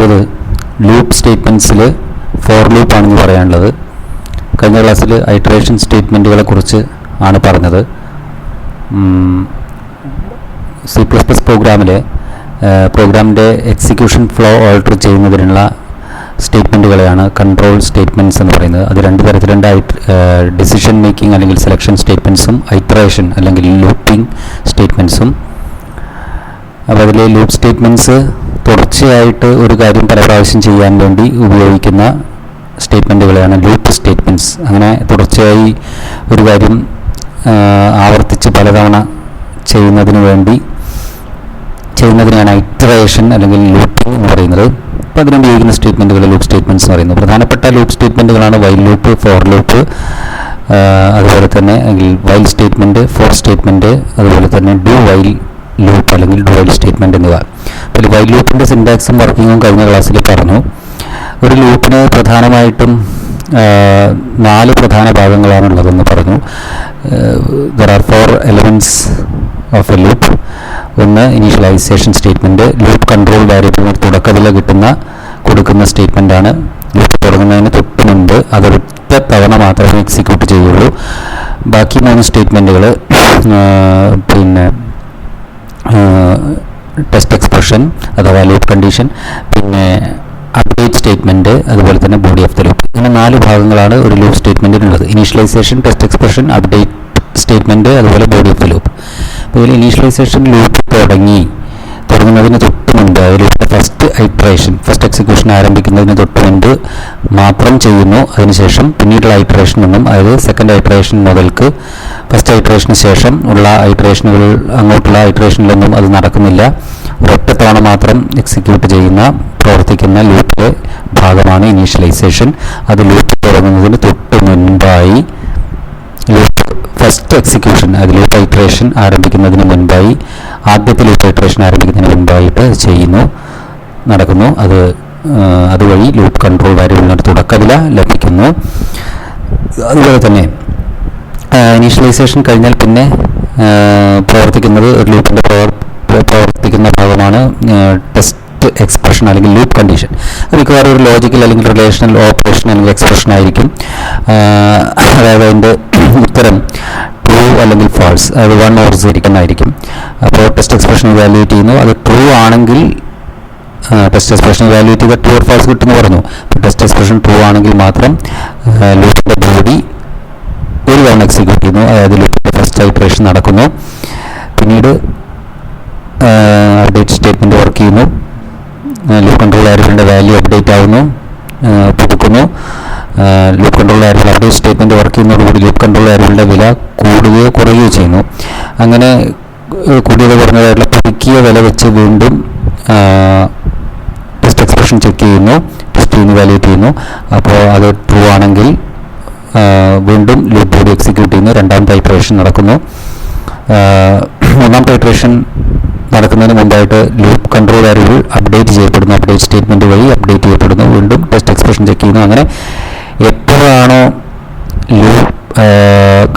അടുത്തത് loop സ്റ്റേറ്റ്മെൻറ്റ്സിൽ four ലൂപ്പാണെന്ന് പറയാനുള്ളത്. കഴിഞ്ഞ ക്ലാസ്സിൽ ഐട്രേഷൻ സ്റ്റേറ്റ്മെൻറ്റുകളെ കുറിച്ച് ആണ് പറഞ്ഞത്. C++ പ്രോഗ്രാമിൻ്റെ എക്സിക്യൂഷൻ ഫ്ലോ ഓൾട്ടർ ചെയ്യുന്നതിനുള്ള സ്റ്റേറ്റ്മെൻറ്റുകളെയാണ് കൺട്രോൾ സ്റ്റേറ്റ്മെൻറ്റ്സ് എന്ന് പറയുന്നത്. അത് രണ്ട് തരത്തിലുണ്ട്. ഡിസിഷൻ മേക്കിംഗ് അല്ലെങ്കിൽ സെലക്ഷൻ സ്റ്റേറ്റ്മെൻറ്റ്സും ഐട്രേഷൻ അല്ലെങ്കിൽ ലൂപ്പിംഗ് സ്റ്റേറ്റ്മെൻറ്റ്സും. അപ്പോൾ അതിൽ ലൂപ്പ് സ്റ്റേറ്റ്മെൻറ്റ്സ് തുടർച്ചയായിട്ട് ഒരു കാര്യം പല പ്രാവശ്യം ചെയ്യാൻ വേണ്ടി ഉപയോഗിക്കുന്ന സ്റ്റേറ്റ്മെൻറ്റുകളെയാണ് ലൂപ്പ് സ്റ്റേറ്റ്മെൻറ്റ്സ്. അങ്ങനെ തുടർച്ചയായി ഒരു കാര്യം ആവർത്തിച്ച് പലതവണ ചെയ്യുന്നതിനാണ് ഐറ്ററേഷൻ അല്ലെങ്കിൽ ലൂപ്പിംഗ് എന്ന് പറയുന്നത്. അപ്പോൾ അതിനുപയോഗിക്കുന്ന സ്റ്റേറ്റ്മെൻറ്റുകൾ ലൂപ്പ് സ്റ്റേറ്റ്മെൻറ്റ്സ് എന്ന് പറയുന്നു. പ്രധാനപ്പെട്ട ലൂപ്പ് സ്റ്റേറ്റ്മെൻറ്റുകളാണ് വൈൽ ലൂപ്പ്, ഫോർ ലൂപ്പ്, അതുപോലെ തന്നെ വൈൽ സ്റ്റേറ്റ്മെൻറ്റ്, ഫോർ സ്റ്റേറ്റ്മെൻറ്റ്, അതുപോലെ തന്നെ ഡു വൈൽ ലൂപ്പ് അല്ലെങ്കിൽ ഡു വൈൽ സ്റ്റേറ്റ്മെൻറ്റ് എന്നിവ. അപ്പോൾ വൈൽ ലൂപ്പിൻ്റെ സിൻടാക്സും വർക്കിങ്ങും കഴിഞ്ഞ ക്ലാസ്സിൽ പറഞ്ഞു. ഒരു ലൂപ്പിന് പ്രധാനമായിട്ടും 4 പ്രധാന ഭാഗങ്ങളാണുള്ളതെന്ന് പറഞ്ഞു. There are 4 elements of A loop. ഒന്ന് ഇനീഷ്യലൈസേഷൻ സ്റ്റേറ്റ്മെൻറ്റ്. ലൂപ്പ് കൺട്രോൾ വാരിയബിളിന് തുടക്കത്തിൽ കൊടുക്കുന്ന സ്റ്റേറ്റ്മെൻറ്റാണ്. ലൂപ്പ് തുടങ്ങുന്നതിന് തൊട്ട് മുൻപ് അതൊരൊറ്റ തവണ മാത്രമേ എക്സിക്യൂട്ട് ചെയ്യുള്ളൂ. ബാക്കി 3 സ്റ്റേറ്റ്മെൻറ്റുകൾ പിന്നെ ടെസ്റ്റ് എക്സ്പ്രഷൻ അഥവാ ലൂപ്പ് കണ്ടീഷൻ, പിന്നെ അപ്ഡേറ്റ് സ്റ്റേറ്റ്മെൻറ്റ്, അതുപോലെ തന്നെ ബോഡി ഓഫ് ദ ലൂപ്പ്. ഇങ്ങനെ 4 ഭാഗങ്ങളാണ് ഒരു ലൂപ്പ് സ്റ്റേറ്റ്മെൻറ്റിനുള്ളത്. Initialization, test expression, update statement, അതുപോലെ ബോഡി ഓഫ് ദ ലൂപ്പ്. അപ്പോൾ ഇതിൽ ഇനീഷ്യലൈസേഷൻ ലൂപ്പ് തുടങ്ങുന്നതിന് തൊട്ട് മുൻപ് ലൂപ്പിൻ്റെ ഫസ്റ്റ് എക്സിക്യൂഷൻ ആരംഭിക്കുന്നതിന് തൊട്ട് മുൻപ് മാത്രം ചെയ്യുന്നു. അതിനുശേഷം പിന്നീടുള്ള ഐട്രേഷൻ നിന്നും, അതായത് സെക്കൻഡ് ഐട്രേഷൻ മുതൽക്ക് ഫസ്റ്റ് ഐട്രേഷന് ശേഷം ഉള്ള അങ്ങോട്ടുള്ള ഐട്രേഷനിലൊന്നും അത് നടക്കുന്നില്ല. ഒരൊറ്റ തവണ മാത്രം എക്സിക്യൂട്ട് പ്രവർത്തിക്കുന്ന ലൂപ്പിലെ ഭാഗമാണ് ഇനീഷ്യലൈസേഷൻ. അത് ലൂപ്പ് തുടങ്ങുന്നതിന് തൊട്ട് മുൻപായി ഫസ്റ്റ് എക്സിക്യൂഷൻ, അത് ലൂപ്പ് ഐട്രേഷൻ ആരംഭിക്കുന്നതിന് മുൻപായി, ആദ്യത്തെ ലൂപ്പ് ഐട്രേഷൻ ആരംഭിക്കുന്നതിന് മുൻപായിട്ട് നടക്കുന്നു. അതുവഴി ലൂപ്പ് കൺട്രോൾ വാരിയബിളിന് തുടക്കവില ലഭിക്കുന്നു. അതുപോലെ തന്നെ ഇനീഷ്യലൈസേഷൻ കഴിഞ്ഞാൽ പിന്നെ പ്രവർത്തിക്കുന്നത് ഒരു ലൂപ്പിൻ്റെ പ്രവർത്തിക്കുന്ന ഭാഗമാണ് ടെസ്റ്റ് എക്സ്പ്രഷൻ അല്ലെങ്കിൽ ലൂപ്പ് കണ്ടീഷൻ. മിക്കവാറും ഒരു ലോജിക്കൽ അല്ലെങ്കിൽ റിലേഷണൽ ഓപ്പറേഷൻ അല്ലെങ്കിൽ എക്സ്പ്രഷൻ ആയിരിക്കും. അതായത് അതിൻ്റെ ഉത്തരം ട്രൂ അല്ലെങ്കിൽ ഫാൾസ്, അതായത് 1 or 0 എന്നായിരിക്കും. അപ്പോൾ ടെസ്റ്റ് എക്സ്പ്രഷൻ ഇവാലുവേറ്റ് ചെയ്യുന്നു. അത് ട്രൂ ആണെങ്കിൽ ടെസ്റ്റ് എക്സ്പ്രഷൻ ഇവാലുവേറ്റ് ചെയ്താൽ ട്രൂ ഓർ ഫാൾസ് കിട്ടുമെന്ന് പറഞ്ഞു. ടെസ്റ്റ് എക്സ്പ്രഷൻ ട്രൂ ആണെങ്കിൽ മാത്രം ലൂപ്പിൻ്റെ ബോഡി ഒരു തവണ എക്സിക്യൂട്ട് ചെയ്യുന്നു. അതായത് ലൂപ്പിൻ്റെ ഫസ്റ്റ് ഐട്രേഷൻ നടക്കുന്നു. പിന്നീട് അപ്ഡേറ്റ് സ്റ്റേറ്റ്മെൻറ്റ് വർക്ക് ചെയ്യുന്നു. ലൂപ്പ് കൺട്രോൾ വാരിയബിളിൻ്റെ വാല്യൂ അപ്ഡേറ്റ് ആവുന്നു, പുതുക്കുന്നു. Loop control variable update statement work ചെയ്യുന്നതോടുകൂടി ലൂപ്പ് കൺട്രോൾ വാരിയബിളിൻ്റെ വില കൂടുകയോ കുറയുകയോ ചെയ്യുന്നു. അങ്ങനെ കൂടിയത് കുറഞ്ഞതായിട്ടുള്ള പുതുക്കിയ വില വെച്ച് വീണ്ടും ടെസ്റ്റ് എക്സ്പ്രഷൻ ചെക്ക് ചെയ്യുന്നു, വാല്യൂറ്റ് ചെയ്യുന്നു. അപ്പോൾ അത് ട്രൂ ആണെങ്കിൽ വീണ്ടും ലൂപ്പ് ബോഡി എക്സിക്യൂട്ട് ചെയ്യുന്നു. രണ്ടാമത്തെ ഐട്രേഷൻ നടക്കുന്നു. മൂന്നാമത്തെ ഐട്രേഷൻ നടക്കുന്നതിന് മുമ്പായിട്ട് ലൂപ്പ് കൺട്രോൾ വാരിയബിൾ അപ്ഡേറ്റ് ചെയ്യപ്പെടുന്നു. അപ്ഡേറ്റ് സ്റ്റേറ്റ്മെൻറ്റ് വഴി അപ്ഡേറ്റ് ചെയ്യപ്പെടുന്നു. വീണ്ടും ടെസ്റ്റ് എക്സ്പ്രഷൻ ചെക്ക് ചെയ്യുന്നു. അങ്ങനെ എപ്പോഴാണോ ലൂപ്പ്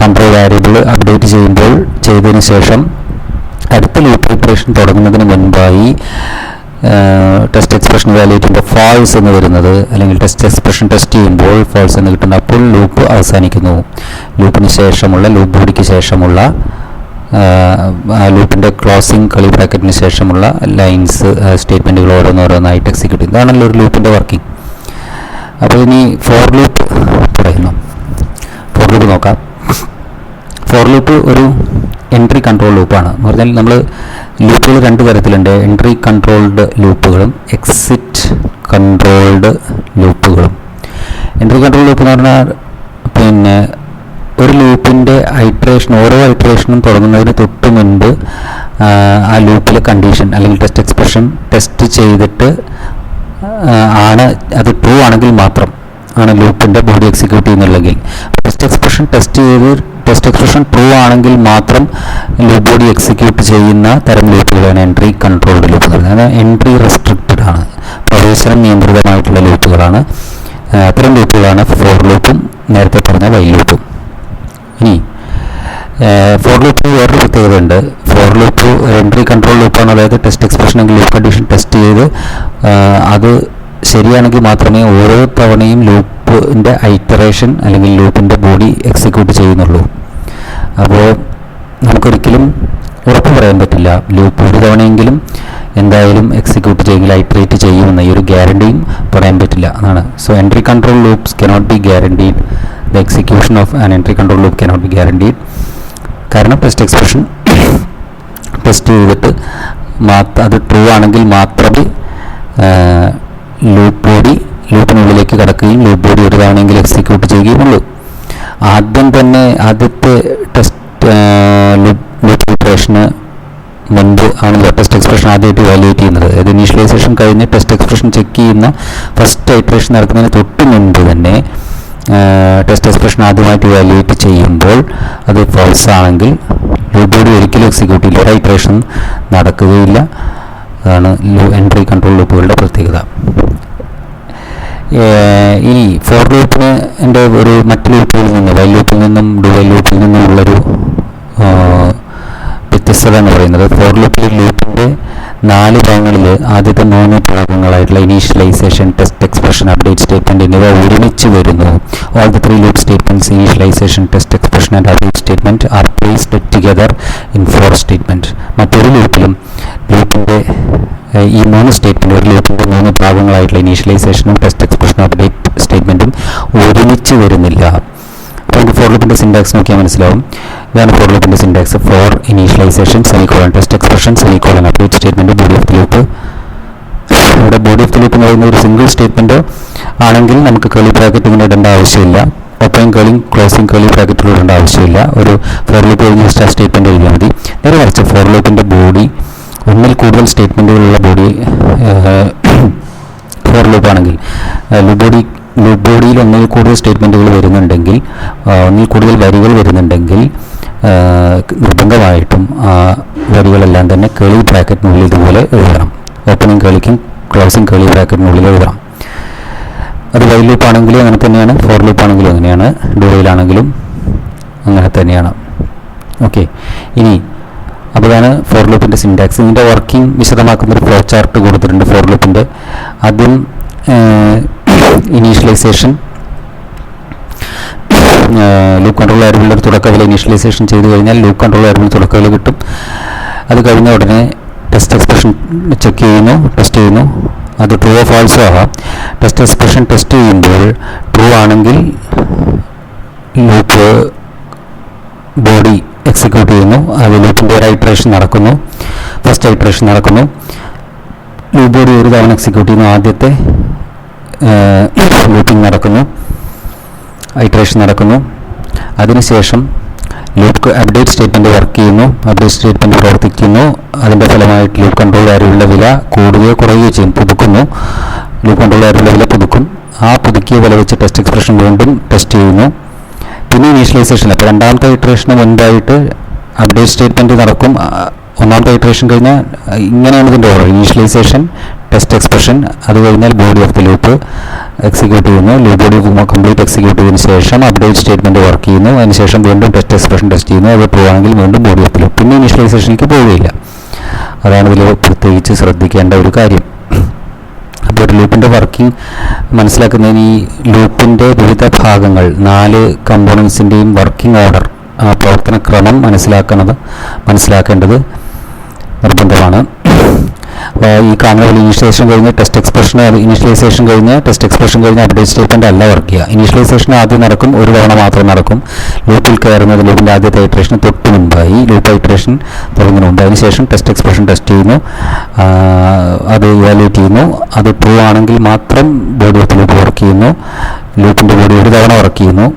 കൺട്രോൾ വാരിയബിൾ അപ്ഡേറ്റ് ചെയ്തതിന് ശേഷം അടുത്ത ലൂപ്പ് ഓപ്പറേഷൻ തുടങ്ങുന്നതിന് മുൻപായി ടെസ്റ്റ് എക്സ്പ്രഷൻ വാല്യൂറ്റിൻ്റെ ഫാൾസ് എന്ന് വരുന്നത്, അല്ലെങ്കിൽ ടെസ്റ്റ് എക്സ്പ്രഷൻ ടെസ്റ്റ് ചെയ്യുമ്പോൾ ഫാൾസ് എന്ന് കിട്ടുന്നത്, അപ്പോൾ ലൂപ്പ് അവസാനിക്കുന്നു. ലൂപ്പിന് ശേഷമുള്ള ലൂപ്പ് ബോഡിക്ക് ശേഷമുള്ള ലൂപ്പിൻ്റെ ക്ലോസിംഗ് കളി ബ്രാക്കറ്റിന് ശേഷമുള്ള ലൈൻസ് സ്റ്റേറ്റ്മെൻറ്റുകൾ ഓരോന്നായിട്ട് എക്സിക്യൂട്ട് ചെയ്യും. ഇതാണല്ലോ ഒരു ലൂപ്പിൻ്റെ വർക്കിംഗ്. അപ്പോൾ ഇനി ഫോർ ലൂപ്പ് പറയുന്നു. ഫോർ ലൂപ്പ് നോക്കാം. ഫോർ ലൂപ്പ് ഒരു എൻട്രി കൺട്രോൾ ലൂപ്പാണ്. എന്ന് പറഞ്ഞാൽ നമ്മൾ ലൂപ്പുകൾ 2 തരത്തിലുണ്ട്. എൻട്രി കൺട്രോൾഡ് ലൂപ്പുകളും എക്സിറ്റ് കൺട്രോൾഡ് ലൂപ്പുകളും. എൻട്രി കൺട്രോൾ ലൂപ്പ് എന്ന് പറഞ്ഞാൽ പിന്നെ ഒരു ലൂപ്പിൻ്റെ ഓരോ ഐട്രേഷനും തുടങ്ങുന്നതിന് തൊട്ട് മുൻപ് ആ ലൂപ്പിലെ കണ്ടീഷൻ അല്ലെങ്കിൽ ടെസ്റ്റ് എക്സ്പ്രഷൻ ടെസ്റ്റ് ചെയ്തിട്ട് അത് ട്രൂ ആണെങ്കിൽ മാത്രം ആണ് ലൂപ്പിൻ്റെ ബോഡി എക്സിക്യൂട്ട് ചെയ്യുന്നുള്ളെങ്കിൽ, ടെസ്റ്റ് എക്സ്പ്രഷൻ ട്രൂ ആണെങ്കിൽ മാത്രം ലൂപ്പ് ബോഡി എക്സിക്യൂട്ട് ചെയ്യുന്ന തരം ലൂപ്പുകളാണ് എൻട്രി കൺട്രോൾഡ് ലൂപ്പ് എന്ന് പറയുന്നത്. എൻട്രി റെസ്ട്രിക്റ്റഡ് ആണ്, പ്രവേശനം നിയന്ത്രിതമായിട്ടുള്ള ലൂപ്പുകളാണ്. അത്തരം ലൂപ്പുകളാണ് ഫോർ ലൂപ്പും നേരത്തെ പറഞ്ഞ വൈൽ ലൂപ്പും. ഇനി ഫോർ ലൂപ്പിന് വേറൊരു പ്രത്യേകത ഉണ്ട്. ഫോർ ലൂപ്പ് എൻട്രി കൺട്രോൾ ലൂപ്പാണ്. അതായത് ടെസ്റ്റ് എക്സ്പ്രഷൻ എങ്കിൽ ലൂപ്പ് കണ്ടീഷൻ ടെസ്റ്റ് ചെയ്ത് അത് ശരിയാണെങ്കിൽ മാത്രമേ ഓരോ തവണയും ലൂപ്പിൻ്റെ ഐറ്ററേഷൻ അല്ലെങ്കിൽ ലൂപ്പിൻ്റെ ബോഡി എക്സിക്യൂട്ട് ചെയ്യുന്നുള്ളൂ. അപ്പോൾ നമുക്കൊരിക്കലും ഉറപ്പ് പറയാൻ പറ്റില്ല ലൂപ്പ് ഒരു തവണയെങ്കിലും എന്തായാലും എക്സിക്യൂട്ട് ചെയ്യുമെങ്കിൽ ഐറ്ററേറ്റ് ചെയ്യുമെന്ന ഈ ഒരു ഗ്യാരണ്ടിയും പറയാൻ പറ്റില്ല എന്നാണ്. So entry control loops cannot be guaranteed. The execution of an entry control loop cannot be guaranteed. കാരണം ടെസ്റ്റ് എക്സ്പ്രഷൻ ടെസ്റ്റ് ചെയ്തിട്ട് അത് ട്രൂ ആണെങ്കിൽ മാത്രമേ ലൂപ്പിനുള്ളിലേക്ക് കടക്കുകയും ലൂപ്പ് ബോഡി ഒരു തവണയെങ്കിലും എക്സിക്യൂട്ട് ചെയ്യുകയുമുള്ളൂ. ആദ്യത്തെ ടെസ്റ്റ് ലൂപ്പ് ഇറ്ററേഷന് മുൻപ് ആണല്ലോ ടെസ്റ്റ് എക്സ്പ്രഷൻ ആദ്യമായിട്ട് വാല്യൂറ്റ് ചെയ്യുന്നത്. അതായത് ഇനീഷ്യലൈസേഷൻ കഴിഞ്ഞ് ടെസ്റ്റ് എക്സ്പ്രഷൻ ചെക്ക് ചെയ്യുന്ന ഫസ്റ്റ് ഇറ്ററേഷൻ നടക്കുന്നതിന് തൊട്ട് മുൻപ് തന്നെ ടെസ്റ്റ് എക്സ്പ്രഷൻ ആദ്യമായിട്ട് വാല്യൂറ്റ് ചെയ്യുമ്പോൾ അത് ഫോൾസ് ആണെങ്കിൽ ലൂപ്പ് ബോഡി ഒരിക്കലും എക്സിക്യൂട്ട് ചെയ്യില്ല, ഒരു ഇറ്ററേഷൻ നടക്കുകയില്ല. അതാണ് എൻട്രി കൺട്രോൾ ലൂപ്പുകളുടെ പ്രത്യേകത. ഇനി ഫോർ ലൂപ്പിന് ഒരു മറ്റു ലൂപ്പുകളിൽ നിന്ന് വൈൽ ലൂപ്പിൽ നിന്നും ഡുവൽ ലൂപ്പിൽ നിന്നുമുള്ളൊരു വ്യത്യസ്തത എന്ന് പറയുന്നത്, ഫോർ ലൂപ്പിൽ ലൂപ്പിൻ്റെ 4 ഭാഗങ്ങളിൽ ആദ്യത്തെ 3 ഭാഗങ്ങളായിട്ടുള്ള initialization, test expression, update statement എന്നിവ ഒരുമിച്ച് വരുന്നു. All the 3 loop statements initialization, test expression and update statement are placed together in for statement. മറ്റൊരു ലൂപ്പിലും ലൂപ്പിൻ്റെ ഈ 3 സ്റ്റേറ്റ്മെൻറ്റ്, ഒരു ലൂപ്പിൻ്റെ 3 ഭാഗങ്ങളായിട്ടുള്ള ഇനീഷ്യലൈസേഷനും ടെസ്റ്റ് എക്സ്പ്രഷനും അപ്ഡേറ്റ് സ്റ്റേറ്റ്മെൻറ്റും ഒരുമിച്ച് വരുന്നില്ല. അപ്പോൾ നമുക്ക് ഫോർ ലൂപ്പിൻ്റെ സിൻടാക്സ് നോക്കിയാൽ മനസ്സിലാവും. ഇതാണ് ഫോർ ലൂപ്പിൻ്റെ syntax. For initialization semicolon, test expression semicolon, update statement, body of the loop. ഇവിടെ ബോഡി ഓഫ് ദി ലൂപ്പ് എന്ന് പറയുന്ന ഒരു സിംഗിൾ സ്റ്റേറ്റ്മെൻറ്റ് ആണെങ്കിൽ നമുക്ക് കേളി ബ്രാക്കറ്റ് ഇങ്ങനെ ഇടേണ്ട ആവശ്യമില്ല. ഓപ്പണിംഗ് കേളിയും ക്ലോസിംഗ് കേളി ബ്രാക്കറ്റിൽ ഇടേണ്ട ആവശ്യമില്ല. ഒരു ഫോർ ലൂപ്പ് കഴിഞ്ഞ് ജസ്റ്റ് ആ സ്റ്റേറ്റ്മെൻറ്റ് എഴുതിയാൽ മതി. നേരെ മറിച്ച് ഫോർ ലൂപ്പിൻ്റെ ബോഡി ഒന്നിൽ കൂടുതൽ സ്റ്റേറ്റ്മെൻറ്റുകളുള്ള ബോഡി ഫോർ ലൂപ്പ് ആണെങ്കിൽ ലൂപ്പ് ബോഡിയിൽ ഒന്നിൽ കൂടുതൽ സ്റ്റേറ്റ്മെൻറ്റുകൾ വരുന്നുണ്ടെങ്കിൽ, ഒന്നിൽ കൂടുതൽ വരികൾ വരുന്നുണ്ടെങ്കിൽ നിർബന്ധമായിട്ടും വരികളെല്ലാം തന്നെ കേളി ബ്രാക്കറ്റിനുള്ളിൽ ഇതുപോലെ എഴുതണം. ഓപ്പണിംഗ് കേളിക്കും ക്ലോസിംഗ് കേളി ബ്രാക്കറ്റിനുള്ളിൽ എഴുതണം. അത് വൈൽ ലൂപ്പ് ആണെങ്കിലും അങ്ങനെ തന്നെയാണ്, ഫോർ ലൂപ്പ് ആണെങ്കിലും അങ്ങനെയാണ്, ഡുവയിലാണെങ്കിലും അങ്ങനെ തന്നെയാണ്. ഓക്കെ, ഇനി അപ്പോൾ ഇതാണ് ഫോർ ലൂപ്പിൻ്റെ സിൻടാക്സ്. ഇതിൻ്റെ വർക്കിംഗ് വിശദമാക്കുന്നൊരു ഫ്ലോ ചാർട്ട് കൊടുത്തിട്ടുണ്ട് ഫോർ ലൂപ്പിൻ്റെ. ആദ്യം ഇനീഷ്യലൈസേഷൻ, ലൂപ്പ് കൺട്രോൾ വേരിയബിളിൻ്റെ ഒരു തുടക്കവില ഇനീഷ്യലൈസേഷൻ ചെയ്ത് കഴിഞ്ഞാൽ ലൂപ്പ് കൺട്രോൾ വേരിയബിൾ തുടക്കവില കിട്ടും. അത് കഴിഞ്ഞ ഉടനെ ടെസ്റ്റ് എക്സ്പ്രഷൻ ചെക്ക് ചെയ്യുന്നു, ടെസ്റ്റ് ചെയ്യുന്നു. അത് ട്രൂ ഓഫ് ഫാൾസോ ആവാം. ടെസ്റ്റ് എക്സ്പ്രഷൻ ടെസ്റ്റ് ചെയ്യുമ്പോൾ ട്രൂ ആണെങ്കിൽ ലൂപ്പ് ബോഡി എക്സിക്യൂട്ട് ചെയ്യുന്നു. അത് ലൂപ്പിൻ്റെ ഒരു ഐറ്ററേഷൻ നടക്കുന്നു, ഫസ്റ്റ് ഐറ്ററേഷൻ നടക്കുന്നു. ലൂപ്പ് ബോഡി ഒരു തവണ എക്സിക്യൂട്ട് ചെയ്യുന്നു, ആദ്യത്തെ ലൂപ്പിംഗ് നടക്കുന്നു, ഐറ്ററേഷൻ നടക്കുന്നു. അതിനുശേഷം ലൂപ്പ് അപ്ഡേറ്റ് സ്റ്റേറ്റ്മെൻറ്റ് വർക്ക് ചെയ്യുന്നു, അപ്ഡേറ്റ് സ്റ്റേറ്റ്മെൻറ്റ് പ്രവർത്തിക്കുന്നു. അതിൻ്റെ ഫലമായിട്ട് ലൂപ്പ് കൺട്രോൾ വേരിയബിളിൻ്റെ വില കൂടുകയോ കുറയുകയോ ചെയ്യും, പുതുക്കുന്നു. ലൂപ്പ് കൺട്രോൾ വേരിയബിളിൻ്റെ വില പുതുക്കും. ആ പുതുക്കിയ വില വെച്ച് ടെസ്റ്റ് എക്സ്പ്രഷൻ വീണ്ടും ടെസ്റ്റ് ചെയ്യുന്നു. പിന്നെ ഇനീഷ്യലൈസേഷൻ, അപ്പോൾ രണ്ടാമത്തെ ഇറ്ററേഷന് മുൻപായിട്ട് അപ്ഡേറ്റ് സ്റ്റേറ്റ്മെൻറ്റ് നടക്കും. ഒന്നാമത്തെ ഇറ്ററേഷൻ കഴിഞ്ഞാൽ ഇങ്ങനെയാണ് ഇതിൻ്റെ ഓർഡർ: ഇനീഷ്യലൈസേഷൻ, ടെസ്റ്റ് എക്സ്പ്രഷൻ, അത് കഴിഞ്ഞാൽ body of the loop execute ചെയ്യുന്നു. ലൂപ്പ് ബോഡി കംപ്ലീറ്റ് എക്സിക്യൂട്ട് ചെയ്തതിന് ശേഷം അപ്ഡേറ്റ് സ്റ്റേറ്റ്മെൻറ്റ് വർക്ക് ചെയ്യുന്നു. അതിനുശേഷം വീണ്ടും ടെസ്റ്റ് എക്സ്പ്രഷൻ ടെസ്റ്റ് ചെയ്യുന്നു. അത് ട്രൂ ആണെങ്കിൽ വീണ്ടും ബോഡി ഓഫ് ദി ലൂപ്പ്. പിന്നെ ഇനീഷ്യലൈസേഷനിലേക്ക് പോവുകയില്ല. അതാണ് ഇതിൽ പ്രത്യേകിച്ച് ശ്രദ്ധിക്കേണ്ട ഒരു കാര്യം. അപ്പോൾ ഒരു ലൂപ്പിൻ്റെ വർക്കിംഗ് മനസ്സിലാക്കുന്നതിന് ഈ ലൂപ്പിൻ്റെ വിവിധ ഭാഗങ്ങൾ, 4 കമ്പോണൻസിൻ്റെയും വർക്കിംഗ് ഓർഡർ, പ്രവർത്തന ക്രമം മനസ്സിലാക്കേണ്ടത് നിർബന്ധമാണ്. ഈ കാണുന്ന ഇനീഷ്യലൈസേഷൻ കഴിഞ്ഞ് ടെസ്റ്റ് എക്സ്പ്രഷൻ, ഇനീഷ്യലൈസേഷൻ കഴിഞ്ഞ് ടെസ്റ്റ് എക്സ്പ്രഷൻ കഴിഞ്ഞ് അപ്ഡേറ്റ് സ്റ്റേറ്റ്മെൻറ്റ് അല്ല വർക്ക് ചെയ്യുക. ഇനീഷ്യലൈസേഷൻ ആദ്യം നടക്കും, ഒരു തവണ മാത്രം നടക്കും. ലൂപ്പിൽ കയറുന്നത് ലൂപ്പിൻ്റെ ആദ്യത്തെ ഐറ്ററേഷന് തൊട്ട് മുൻപായി, ലൂപ്പ് ഐറ്ററേഷൻ തുടങ്ങുന്നതിന് മുമ്പ്. അതിനുശേഷം ടെസ്റ്റ് എക്സ്പ്രഷൻ ടെസ്റ്റ് ചെയ്യുന്നു, അത് ഇവാലുവേറ്റ് ചെയ്യുന്നു. അത് ട്രൂ ആണെങ്കിൽ മാത്രം ബോഡി ഓഫ് ലൂപ്പ് വർക്ക് ചെയ്യുന്നു. ലൂപ്പിൻ്റെ ബോഡി ഒരു തവണ വർക്ക് ചെയ്യുന്നു.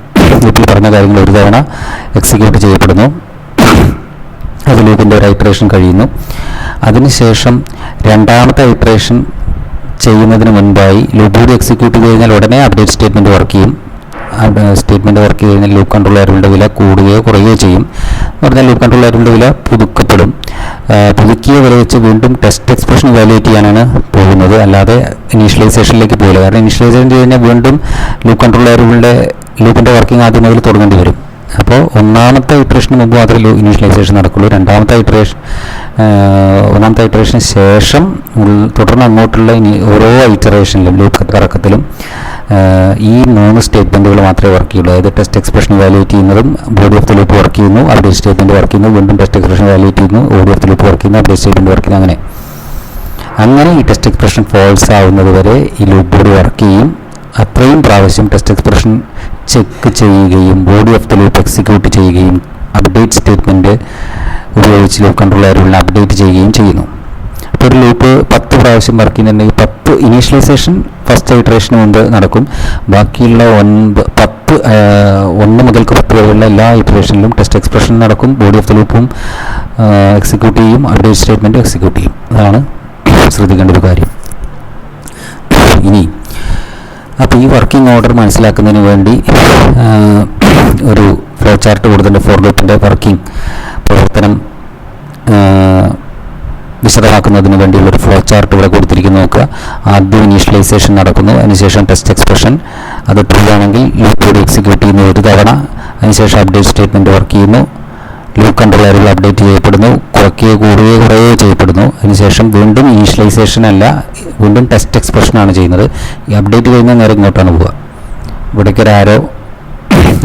ലൂപ്പിൽ പറഞ്ഞ കാര്യങ്ങൾ ഒരു തവണ എക്സിക്യൂട്ട് ചെയ്യപ്പെടുന്നു. അത് ലൂപ്പിൻ്റെ ഒരു ഐറ്ററേഷൻ കഴിയുന്നു. അതിനുശേഷം രണ്ടാമത്തെ ഐറ്ററേഷൻ ചെയ്യുന്നതിന് മുൻപായി ലൂപ്പ് ബോഡി എക്സിക്യൂട്ട് ചെയ്ത് കഴിഞ്ഞാൽ ഉടനെ അപ്ഡേറ്റ് സ്റ്റേറ്റ്മെൻറ്റ് വർക്ക് ചെയ്യും. സ്റ്റേറ്റ്മെൻറ്റ് വർക്ക് ചെയ്ത് കഴിഞ്ഞാൽ ലൂപ്പ് കൺട്രോൾ വേരിയബിളിൻ്റെ വില കൂടുകയോ കുറയുകയോ ചെയ്യും. എന്ന് പറഞ്ഞാൽ ലൂപ്പ് കൺട്രോൾ വേരിയബിളിൻ്റെ വില പുതുക്കപ്പെടും. പുതുക്കിയ വില വെച്ച് വീണ്ടും ടെസ്റ്റ് എക്സ്പ്രഷൻ ഇവാലുവേറ്റ് ചെയ്യാനാണ് പോകുന്നത്, അല്ലാതെ ഇനീഷ്യലൈസേഷനിലേക്ക് പോകില്ല. കാരണം ഇനീഷ്യലൈസേഷൻ ചെയ്ത് കഴിഞ്ഞാൽ വീണ്ടും ലൂപ്പ് കൺട്രോൾ വേരിയബിളിൻ്റെ ലൂപ്പിൻ്റെ വർക്കിംഗ് ആദ്യം മുതൽ തുടങ്ങേണ്ടി വരും. അപ്പോൾ ഒന്നാമത്തെ ഇറ്ററേഷന് മുമ്പ് മാത്രമേ ഇനീഷ്യലൈസേഷൻ നടക്കുള്ളൂ. ഒന്നാമത്തെ ഇറ്ററേഷന് ശേഷം തുടർന്ന് അങ്ങോട്ടുള്ള ഓരോ ഇറ്ററേഷനിലും ലൂപ്പ് കറക്കത്തിലും ഈ 3 സ്റ്റേറ്റ്മെൻറ്റുകൾ മാത്രമേ വർക്ക് ചെയ്യുള്ളൂ. അതായത് ടെസ്റ്റ് എക്സ്പ്രഷൻ വാല്യൂറ്റ് ചെയ്യുന്നതും body of the loop work ചെയ്യുന്നു, അപ്ഡേറ്റ് സ്റ്റേറ്റ്മെൻറ്റ് വർക്ക് ചെയ്യുന്നു, വീണ്ടും ടെസ്റ്റ് എക്സ്പ്രഷൻ വാല്യൂറ്റ് ചെയ്യുന്നു, body of the loop work ചെയ്യുന്നു, അപ്ഡേറ്റ് സ്റ്റേറ്റ്മെൻറ്റ് വർക്ക് ചെയ്യുന്നു. അങ്ങനെ ഈ ടെസ്റ്റ് എക്സ്പ്രഷൻ ഫോൾസ് ആവുന്നത് വരെ ഈ ലൂപ്പ് ബോഡി വർക്ക് ചെയ്യും. അത്രയും പ്രാവശ്യം ടെസ്റ്റ് എക്സ്പ്രഷൻ ചെക്ക് ചെയ്യുകയും body of the loop execute ചെയ്യുകയും അപ്ഡേറ്റ് സ്റ്റേറ്റ്മെൻറ്റ് ഉപയോഗിച്ച് ലൂപ്പ് കൺട്രോൾ വേരിയബിളിനെ അപ്ഡേറ്റ് ചെയ്യുകയും ചെയ്യുന്നു. അപ്പോൾ ഒരു ലൂപ്പ് 10 പ്രാവശ്യം വർക്ക് ചെയ്യുന്നുണ്ടെങ്കിൽ 10 ഇനീഷ്യലൈസേഷൻ ഫസ്റ്റ് ഇറ്ററേഷന് മുമ്പ് നടക്കും. ബാക്കിയുള്ള 1 മുതൽ 10 വരെയുള്ള എല്ലാ ഇറ്ററേഷനിലും ടെസ്റ്റ് എക്സ്പ്രഷൻ നടക്കും, ബോഡി ഓഫ് ദ ലൂപ്പും എക്സിക്യൂട്ട് ചെയ്യും, അപ്ഡേറ്റ് സ്റ്റേറ്റ്മെൻറ്റും എക്സിക്യൂട്ട് ചെയ്യും. അതാണ് ശ്രദ്ധിക്കേണ്ട ഒരു കാര്യം. ഇനി അപ്പോൾ ഈ വർക്കിംഗ് ഓർഡർ മനസ്സിലാക്കുന്നതിന് വേണ്ടി ഒരു ഫ്ലോ ചാർട്ട് കൊടുത്തിട്ടുണ്ട്. ഫോർ ലൂപ്പിൻ്റെ വർക്കിംഗ് പ്രവർത്തനം വിശദമാക്കുന്നതിന് വേണ്ടിയുള്ളൊരു ഫ്ലോ ചാർട്ട് ഇവിടെ കൊടുത്തിരിക്കുന്നു. നോക്കുക. ആദ്യം ഇനീഷ്യലൈസേഷൻ നടക്കുന്നു, അതിനുശേഷം ടെസ്റ്റ് എക്സ്പ്രഷൻ, അത് ട്രൂ ആണെങ്കിൽ ലൂപ്പ് ബോഡി എക്സിക്യൂട്ട് ചെയ്യുന്നു ഒരു തവണ, അതിനുശേഷം അപ്ഡേറ്റ് സ്റ്റേറ്റ്മെൻറ്റ് വർക്ക് ചെയ്യുന്നു, ലൂപ്പ് കൺട്രോൾ വേരിയബിൾ അപ്ഡേറ്റ് ചെയ്യപ്പെടുന്നു, കുറയുകയോ ചെയ്യപ്പെടുന്നു. അതിനുശേഷം വീണ്ടും ഇനീഷ്യലൈസേഷൻ അല്ല, വീണ്ടും ടെസ്റ്റ് എക്സ്പ്രഷനാണ് ചെയ്യുന്നത്. ഈ അപ്ഡേറ്റ് കഴിയുന്ന നേരെ ഇങ്ങോട്ടാണ് പോവുക. ഇവിടേക്ക് ഒരു ആരോ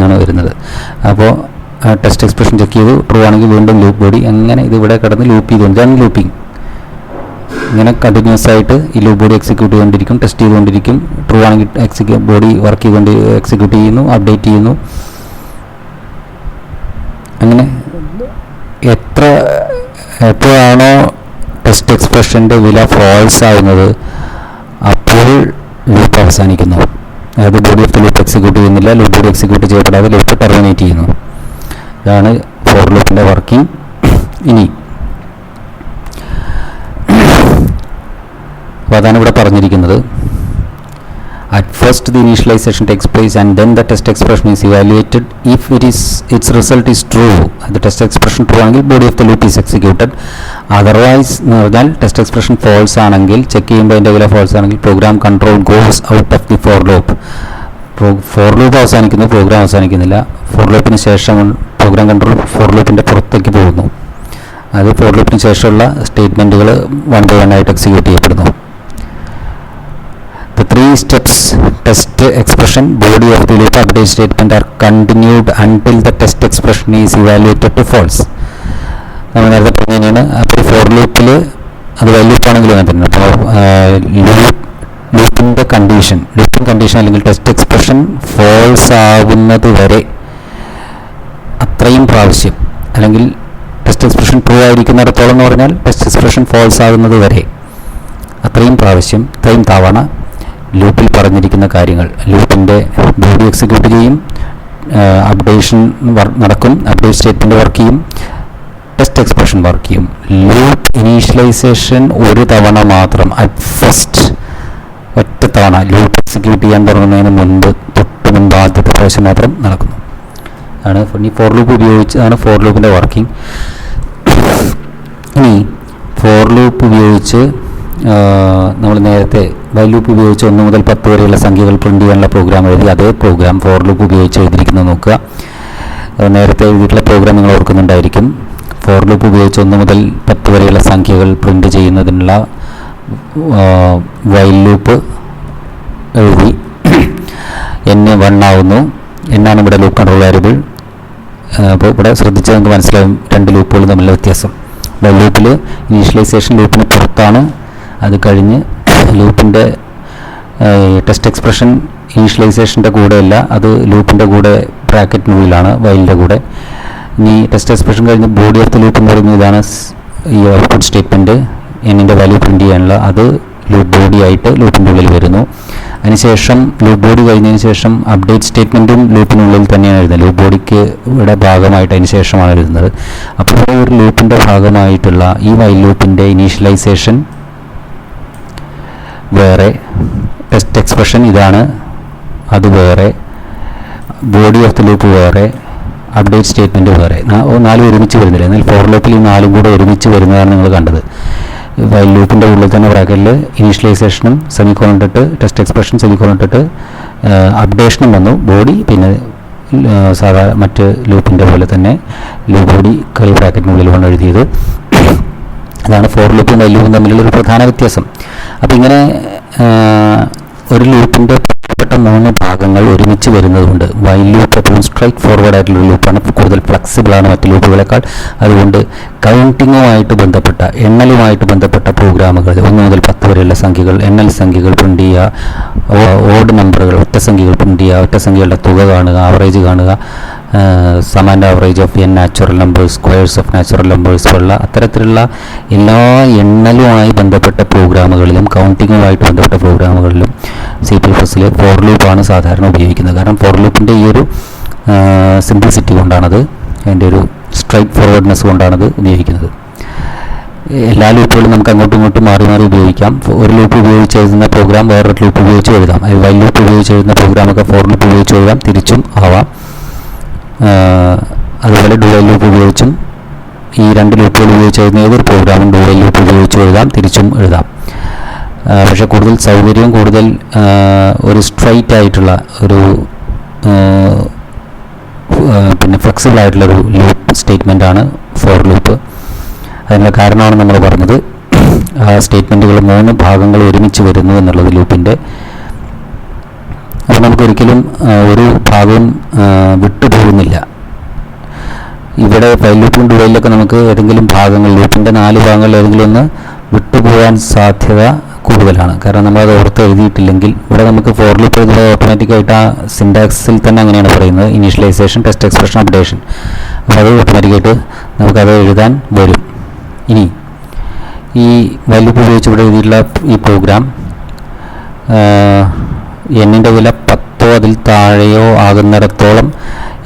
ആണ് വരുന്നത്. അപ്പോൾ ടെസ്റ്റ് എക്സ്പ്രഷൻ ചെക്ക് ചെയ്തു, ട്രൂ ആണെങ്കിൽ വീണ്ടും ലൂപ്പ് ബോഡി, അങ്ങനെ ഇത് ഇവിടെ കിടന്ന് ലൂപ്പ് ചെയ്തുകൊണ്ട്, ഇതാണ് ലൂപ്പിംഗ്. ഇങ്ങനെ കണ്ടിന്യൂസ് ആയിട്ട് ഈ ലൂപ്പ് ബോഡി എക്സിക്യൂട്ട് ചെയ്തുകൊണ്ടിരിക്കും, ടെസ്റ്റ് ചെയ്തുകൊണ്ടിരിക്കും. ട്രൂ ആണെങ്കിൽ ബോഡി വർക്ക് ചെയ്തുകൊണ്ട് എക്സിക്യൂട്ട് ചെയ്യുന്നു, അപ്ഡേറ്റ് ചെയ്യുന്നു. അങ്ങനെ എപ്പോഴാണോ ടെസ്റ്റ് എക്സ്പ്രഷൻ്റെ വില ഫോൾസ് ആവുന്നത് അപ്പോൾ ലൂപ്പ് അവസാനിക്കുന്നു. അതായത് body of the loop execute ചെയ്യുന്നില്ല, ലൂപ്പ് ബോഡി എക്സിക്യൂട്ട് ചെയ്യപ്പെടാതെ ലൂപ്പ് ടെർമിനേറ്റ് ചെയ്യുന്നു. ഇതാണ് ഫോർ ലൂപ്പിൻ്റെ വർക്കിംഗ്. ഇനി അപ്പോൾ അതാണ് ഇവിടെ പറഞ്ഞിരിക്കുന്നത്. At first the initialization takes place and then the test expression is evaluated. If its result is true, the test expression true ആണെങ്കിൽ body of the loop is executed. Otherwise എന്ന് പറഞ്ഞാൽ test expression false ആണെങ്കിൽ, check ചെയ്യുമ്പോൾ അതിൻ്റെ വില false ആണെങ്കിൽ program control goes out of the for loop. For loop അവസാനിക്കുന്നു, programme അവസാനിക്കുന്നില്ല. ഫോർ ലൂപ്പിന് ശേഷം പ്രോഗ്രാം കൺട്രോൾ ഫോർ ലൂപ്പിൻ്റെ പുറത്തേക്ക് പോകുന്നു. അത് ഫോർ ലൂപ്പിന് ശേഷമുള്ള സ്റ്റേറ്റ്മെൻറ്റുകൾ 1 by 1 ആയിട്ട് എക്സിക്യൂട്ട് ചെയ്യപ്പെടുന്നു. The 3 steps test expression, body of the loop, update statement are continued until the test expression is evaluated to false. നമ്മൾ നേരത്തെ പറഞ്ഞതാണ്. അപ്പോൾ ഫോർ ലൂപ്പിൽ അത് ലൂപ്പ് ആണെങ്കിലും അങ്ങനെ തന്നെ. അപ്പോൾ ലൂപ്പിംഗ് കണ്ടീഷൻ അല്ലെങ്കിൽ ടെസ്റ്റ് എക്സ്പ്രഷൻ ഫോൾസ് ആകുന്നത് വരെ അത്രയും പ്രാവശ്യം, അല്ലെങ്കിൽ ടെസ്റ്റ് എക്സ്പ്രഷൻ ട്രൂ ആയിരിക്കുന്നിടത്തോളം എന്ന് പറഞ്ഞാൽ ടെസ്റ്റ് എക്സ്പ്രഷൻ ഫോൾസ് ആകുന്നത് വരെ അത്രയും പ്രാവശ്യം, ഇത്രയും തവണ ലൂപ്പിൽ പറഞ്ഞിരിക്കുന്ന കാര്യങ്ങൾ, ലൂപ്പിൻ്റെ ബോഡി എക്സിക്യൂട്ട് ചെയ്യും, അപ്ഡേഷൻ നടക്കും, അപ്ഡേറ്റ് സ്റ്റേറ്റ്മെൻറ്റ് വർക്ക് ചെയ്യും, ടെസ്റ്റ് എക്സ്പ്രഷൻ വർക്ക് ചെയ്യും. ലൂപ്പ് ഇനീഷ്യലൈസേഷൻ ഒരു തവണ മാത്രം, അറ്റ് ഫസ്റ്റ് ഒറ്റ തവണ ലൂപ്പ് എക്സിക്യൂട്ട് ചെയ്യാൻ തുടങ്ങുന്നതിന് തൊട്ട് മുൻപ് ആദ്യത്തെ പ്രാവശ്യം മാത്രം നടക്കുന്നു. ആണ് ഈ ഫോർ ലൂപ്പ് ഉപയോഗിച്ചാണ് ഫോർ ലൂപ്പിൻ്റെ വർക്കിംഗ്. ഇനി ഫോർ ലൂപ്പ് ഉപയോഗിച്ച് നമ്മൾ നേരത്തെ വൈൽ ലൂപ്പ് ഉപയോഗിച്ച് 1 മുതൽ 10 വരെയുള്ള സംഖ്യകൾ പ്രിൻ്റ് ചെയ്യാനുള്ള പ്രോഗ്രാം എഴുതി, അതേ പ്രോഗ്രാം ഫോർ ലൂപ്പ് ഉപയോഗിച്ച് എഴുതിയിരിക്കുന്നത് നോക്കുക. നേരത്തെ എഴുതിയിട്ടുള്ള പ്രോഗ്രാം നിങ്ങൾ ഓർക്കുന്നുണ്ടായിരിക്കും. ഫോർ ലൂപ്പ് ഉപയോഗിച്ച് 1 മുതൽ 10 വരെയുള്ള സംഖ്യകൾ പ്രിൻ്റ് ചെയ്യുന്നതിനുള്ള വൈൽ ലൂപ്പ് എഴുതി. n1 ആവുന്നു. എന്നാണ് ഇവിടെ ലൂപ്പ് കൺട്രോൾ വേരിയബിൾ. അപ്പോൾ ഇവിടെ ശ്രദ്ധിച്ചാൽ നിങ്ങൾക്ക് മനസ്സിലാവും 2 ലൂപ്പുകൾ തമ്മിലുള്ള വ്യത്യാസം. വൈൽ ലൂപ്പിൽ ഇനീഷ്യലൈസേഷൻ ലൂപ്പിന് പുറത്താണ്, അത് കഴിഞ്ഞ് ലൂപ്പിൻ്റെ ടെസ്റ്റ് എക്സ്പ്രഷൻ ഇനീഷ്യലൈസേഷൻ്റെ കൂടെയല്ല, അത് ലൂപ്പിൻ്റെ കൂടെ ബ്രാക്കറ്റിനുള്ളിലാണ്, വൈലിൻ്റെ കൂടെ. ഇനി ടെസ്റ്റ് എക്സ്പ്രഷൻ കഴിഞ്ഞ് ബോഡി ഓഫ് ദ ലൂപ്പ് എന്ന് പറയുന്നത് ഇതാണ്. ഈ ഔട്ട്പുട്ട് സ്റ്റേറ്റ്മെൻറ്റ് എന്നിൻ്റെ വാല്യൂ പ്രിൻ്റ് ചെയ്യാനുള്ള അത് ലൂപ്പ് ബോഡി ആയിട്ട് ലൂപ്പിൻ്റെ ഉള്ളിൽ വരുന്നു. അതിനുശേഷം ലൂപ്പ് ബോഡി കഴിഞ്ഞതിന് ശേഷം അപ്ഡേറ്റ് സ്റ്റേറ്റ്മെൻറ്റും ലൂപ്പിനുള്ളിൽ തന്നെയാണ് എഴുതുന്നത്. ലൂപ്പ് ബോഡിക്ക് ഇവിടെ ഭാഗമായിട്ട് അതിന് ശേഷമാണ് എഴുതുന്നത്. അപ്പോൾ ഒരു ലൂപ്പിൻ്റെ ഭാഗമായിട്ടുള്ള ഈ വൈൽ ലൂപ്പിൻ്റെ ഇനീഷ്യലൈസേഷൻ വേറെ, ടെസ്റ്റ് എക്സ്പ്രഷൻ ഇതാണ്, അത് വേറെ, ബോഡി ഓഫ് ദ ലൂപ്പ് വേറെ, അപ്ഡേറ്റ് സ്റ്റേറ്റ്മെൻറ്റ് വേറെ. 4 ഒരുമിച്ച് വരുന്നില്ല. എന്നാൽ ഫോർ ലൂപ്പിൽ ഈ 4 കൂടെ ഒരുമിച്ച് വരുന്നതാണ് നിങ്ങൾ കണ്ടത്. വൈൽ ലൂപ്പിൻ്റെ ഉള്ളിൽ തന്നെ ബ്രാക്കറ്റിൽ ഇനീഷ്യലൈസേഷനും സെമിക്കോളൻ ഇട്ടിട്ട് ടെസ്റ്റ് എക്സ്പ്രഷൻ സെമിക്കോളൻ ഇട്ടിട്ട് അപ്ഡേഷനും വന്നു, ബോഡി, പിന്നെ സാധാരണ മറ്റ് ലൂപ്പിൻ്റെ പോലെ തന്നെ ലൂപ്പ് കൂടി കർലി ബ്രാക്കറ്റിനുള്ളിലാണ് എഴുതിയത്. അതാണ് ഫോർ ലൂപ്പും വൈൽ ലൂപ്പും തമ്മിലുള്ള ഒരു പ്രധാന വ്യത്യാസം. അപ്പോൾ ഇങ്ങനെ ഒരു ലൂപ്പിൻ്റെ പ്രധാനപ്പെട്ട 3 ഭാഗങ്ങൾ ഒരുമിച്ച് വരുന്നതുകൊണ്ട് വൈൽ ലൂപ്പ് എപ്പോഴും സ്ട്രൈറ്റ് ഫോർവേഡ് ആയിട്ടുള്ള ലൂപ്പാണ്, കൂടുതൽ ഫ്ലെക്സിബിളാണ് മറ്റ് ലൂപ്പുകളെക്കാൾ. അതുകൊണ്ട് കൗണ്ടിങ്ങുമായിട്ട് ബന്ധപ്പെട്ട എണ്ണലുമായിട്ട് ബന്ധപ്പെട്ട പ്രോഗ്രാമുകൾ 1 മുതൽ 10 വരെയുള്ള സംഖ്യകൾ, എണ്ണൽ സംഖ്യകൾ പ്രിൻ്റ് ചെയ്യുക, ഓഡ് നമ്പറുകൾ ഒറ്റ സംഖ്യകൾ പ്രിൻ്റ് ചെയ്യുക, ഒറ്റ സംഖ്യകളുടെ തുക കാണുക, ആവറേജ് കാണുക, sum and average of n natural numbers, squares of natural numbers പോലുള്ള അത്തരത്തിലുള്ള എല്ലാ എണ്ണലുമായി ബന്ധപ്പെട്ട പ്രോഗ്രാമുകളിലും കൗണ്ടിങ്ങുമായിട്ട് ബന്ധപ്പെട്ട പ്രോഗ്രാമുകളിലും C++ൽ ഫോർ ലൂപ്പാണ് സാധാരണ ഉപയോഗിക്കുന്നത്. കാരണം ഫോർ ലൂപ്പിൻ്റെ ഈ ഒരു സിംപ്ലിസിറ്റി കൊണ്ടാണത്, അതിൻ്റെ ഒരു സ്ട്രൈറ്റ് ഫോർവേഡ്നെസ് കൊണ്ടാണത് ഉപയോഗിക്കുന്നത്. എല്ലാ ലൂപ്പുകളും നമുക്ക് അങ്ങോട്ടും ഇങ്ങോട്ടും മാറി മാറി ഉപയോഗിക്കാം. ഒരു ലൂപ്പ് ഉപയോഗിച്ച് എഴുതുന്ന പ്രോഗ്രാം വേറൊരു ലൂപ്പ് ഉപയോഗിച്ച് എഴുതാം. വൈൽ ലൂപ്പ് ഉപയോഗിച്ച് എഴുതുന്ന പ്രോഗ്രാമൊക്കെ ഫോർ ലൂപ്പ് ഉപയോഗിച്ച് എഴുതാം, തിരിച്ചും ആവാം. അതുപോലെ ഡു വൈൽ ലൂപ്പ് ഉപയോഗിച്ചും ഈ 2 ലൂപ്പുകൾ ഉപയോഗിച്ച് എഴുതുന്ന ഏതൊരു പ്രോഗ്രാമും ഡു വൈൽ ലൂപ്പ് ഉപയോഗിച്ച് എഴുതാം, തിരിച്ചും എഴുതാം. പക്ഷേ കൂടുതൽ സൗകര്യവും കൂടുതൽ ഒരു സ്ട്രൈറ്റ് ആയിട്ടുള്ള ഒരു പിന്നെ ഫ്ലെക്സിബിൾ ആയിട്ടുള്ളൊരു ലൂപ്പ് സ്റ്റേറ്റ്മെൻറ്റാണ് ഫോർ ലൂപ്പ്. അതിനുള്ള കാരണമാണ് നമ്മൾ പറഞ്ഞത്, സ്റ്റേറ്റ്മെൻറ്റുകൾ 3 ഭാഗങ്ങൾ ഒരുമിച്ച് വരുന്നു എന്നുള്ളത് ലൂപ്പിൻ്റെ. അപ്പോൾ നമുക്കൊരിക്കലും ഒരു ഭാഗവും വിട്ടുപോകുന്നില്ല. ഇവിടെ വൈൽ ലൂപ്പും ഡു വൈലിലൊക്കെ നമുക്ക് ഏതെങ്കിലും ഭാഗങ്ങൾ, ലൂപ്പിൻ്റെ 4 ഭാഗങ്ങളിൽ ഏതെങ്കിലും ഒന്ന് വിട്ടുപോകാൻ സാധ്യത കൂടുതലാണ്. കാരണം നമ്മളത് ഓർത്ത് എഴുതിയിട്ടില്ലെങ്കിൽ, ഇവിടെ നമുക്ക് ഫോർ ലൂപ്പ് എഴുതുന്നത് ഓട്ടോമാറ്റിക്കായിട്ട് ആ സിൻടാക്സിൽ തന്നെ അങ്ങനെയാണ് പറയുന്നത്, ഇനീഷ്യലൈസേഷൻ, ടെസ്റ്റ് എക്സ്പ്രഷൻ, അപ്ഡേഷൻ. അപ്പോൾ അത് ഓട്ടോമാറ്റിക്കായിട്ട് നമുക്കത് എഴുതാൻ വരും. ഇനി ഈ വൈൽ ലൂപ്പ് ഉപയോഗിച്ച് ഇവിടെ എഴുതിയിട്ടുള്ള ഈ പ്രോഗ്രാം എന്നിൻ്റെ വില 10 അതിൽ താഴെയോ ആകുന്നിടത്തോളം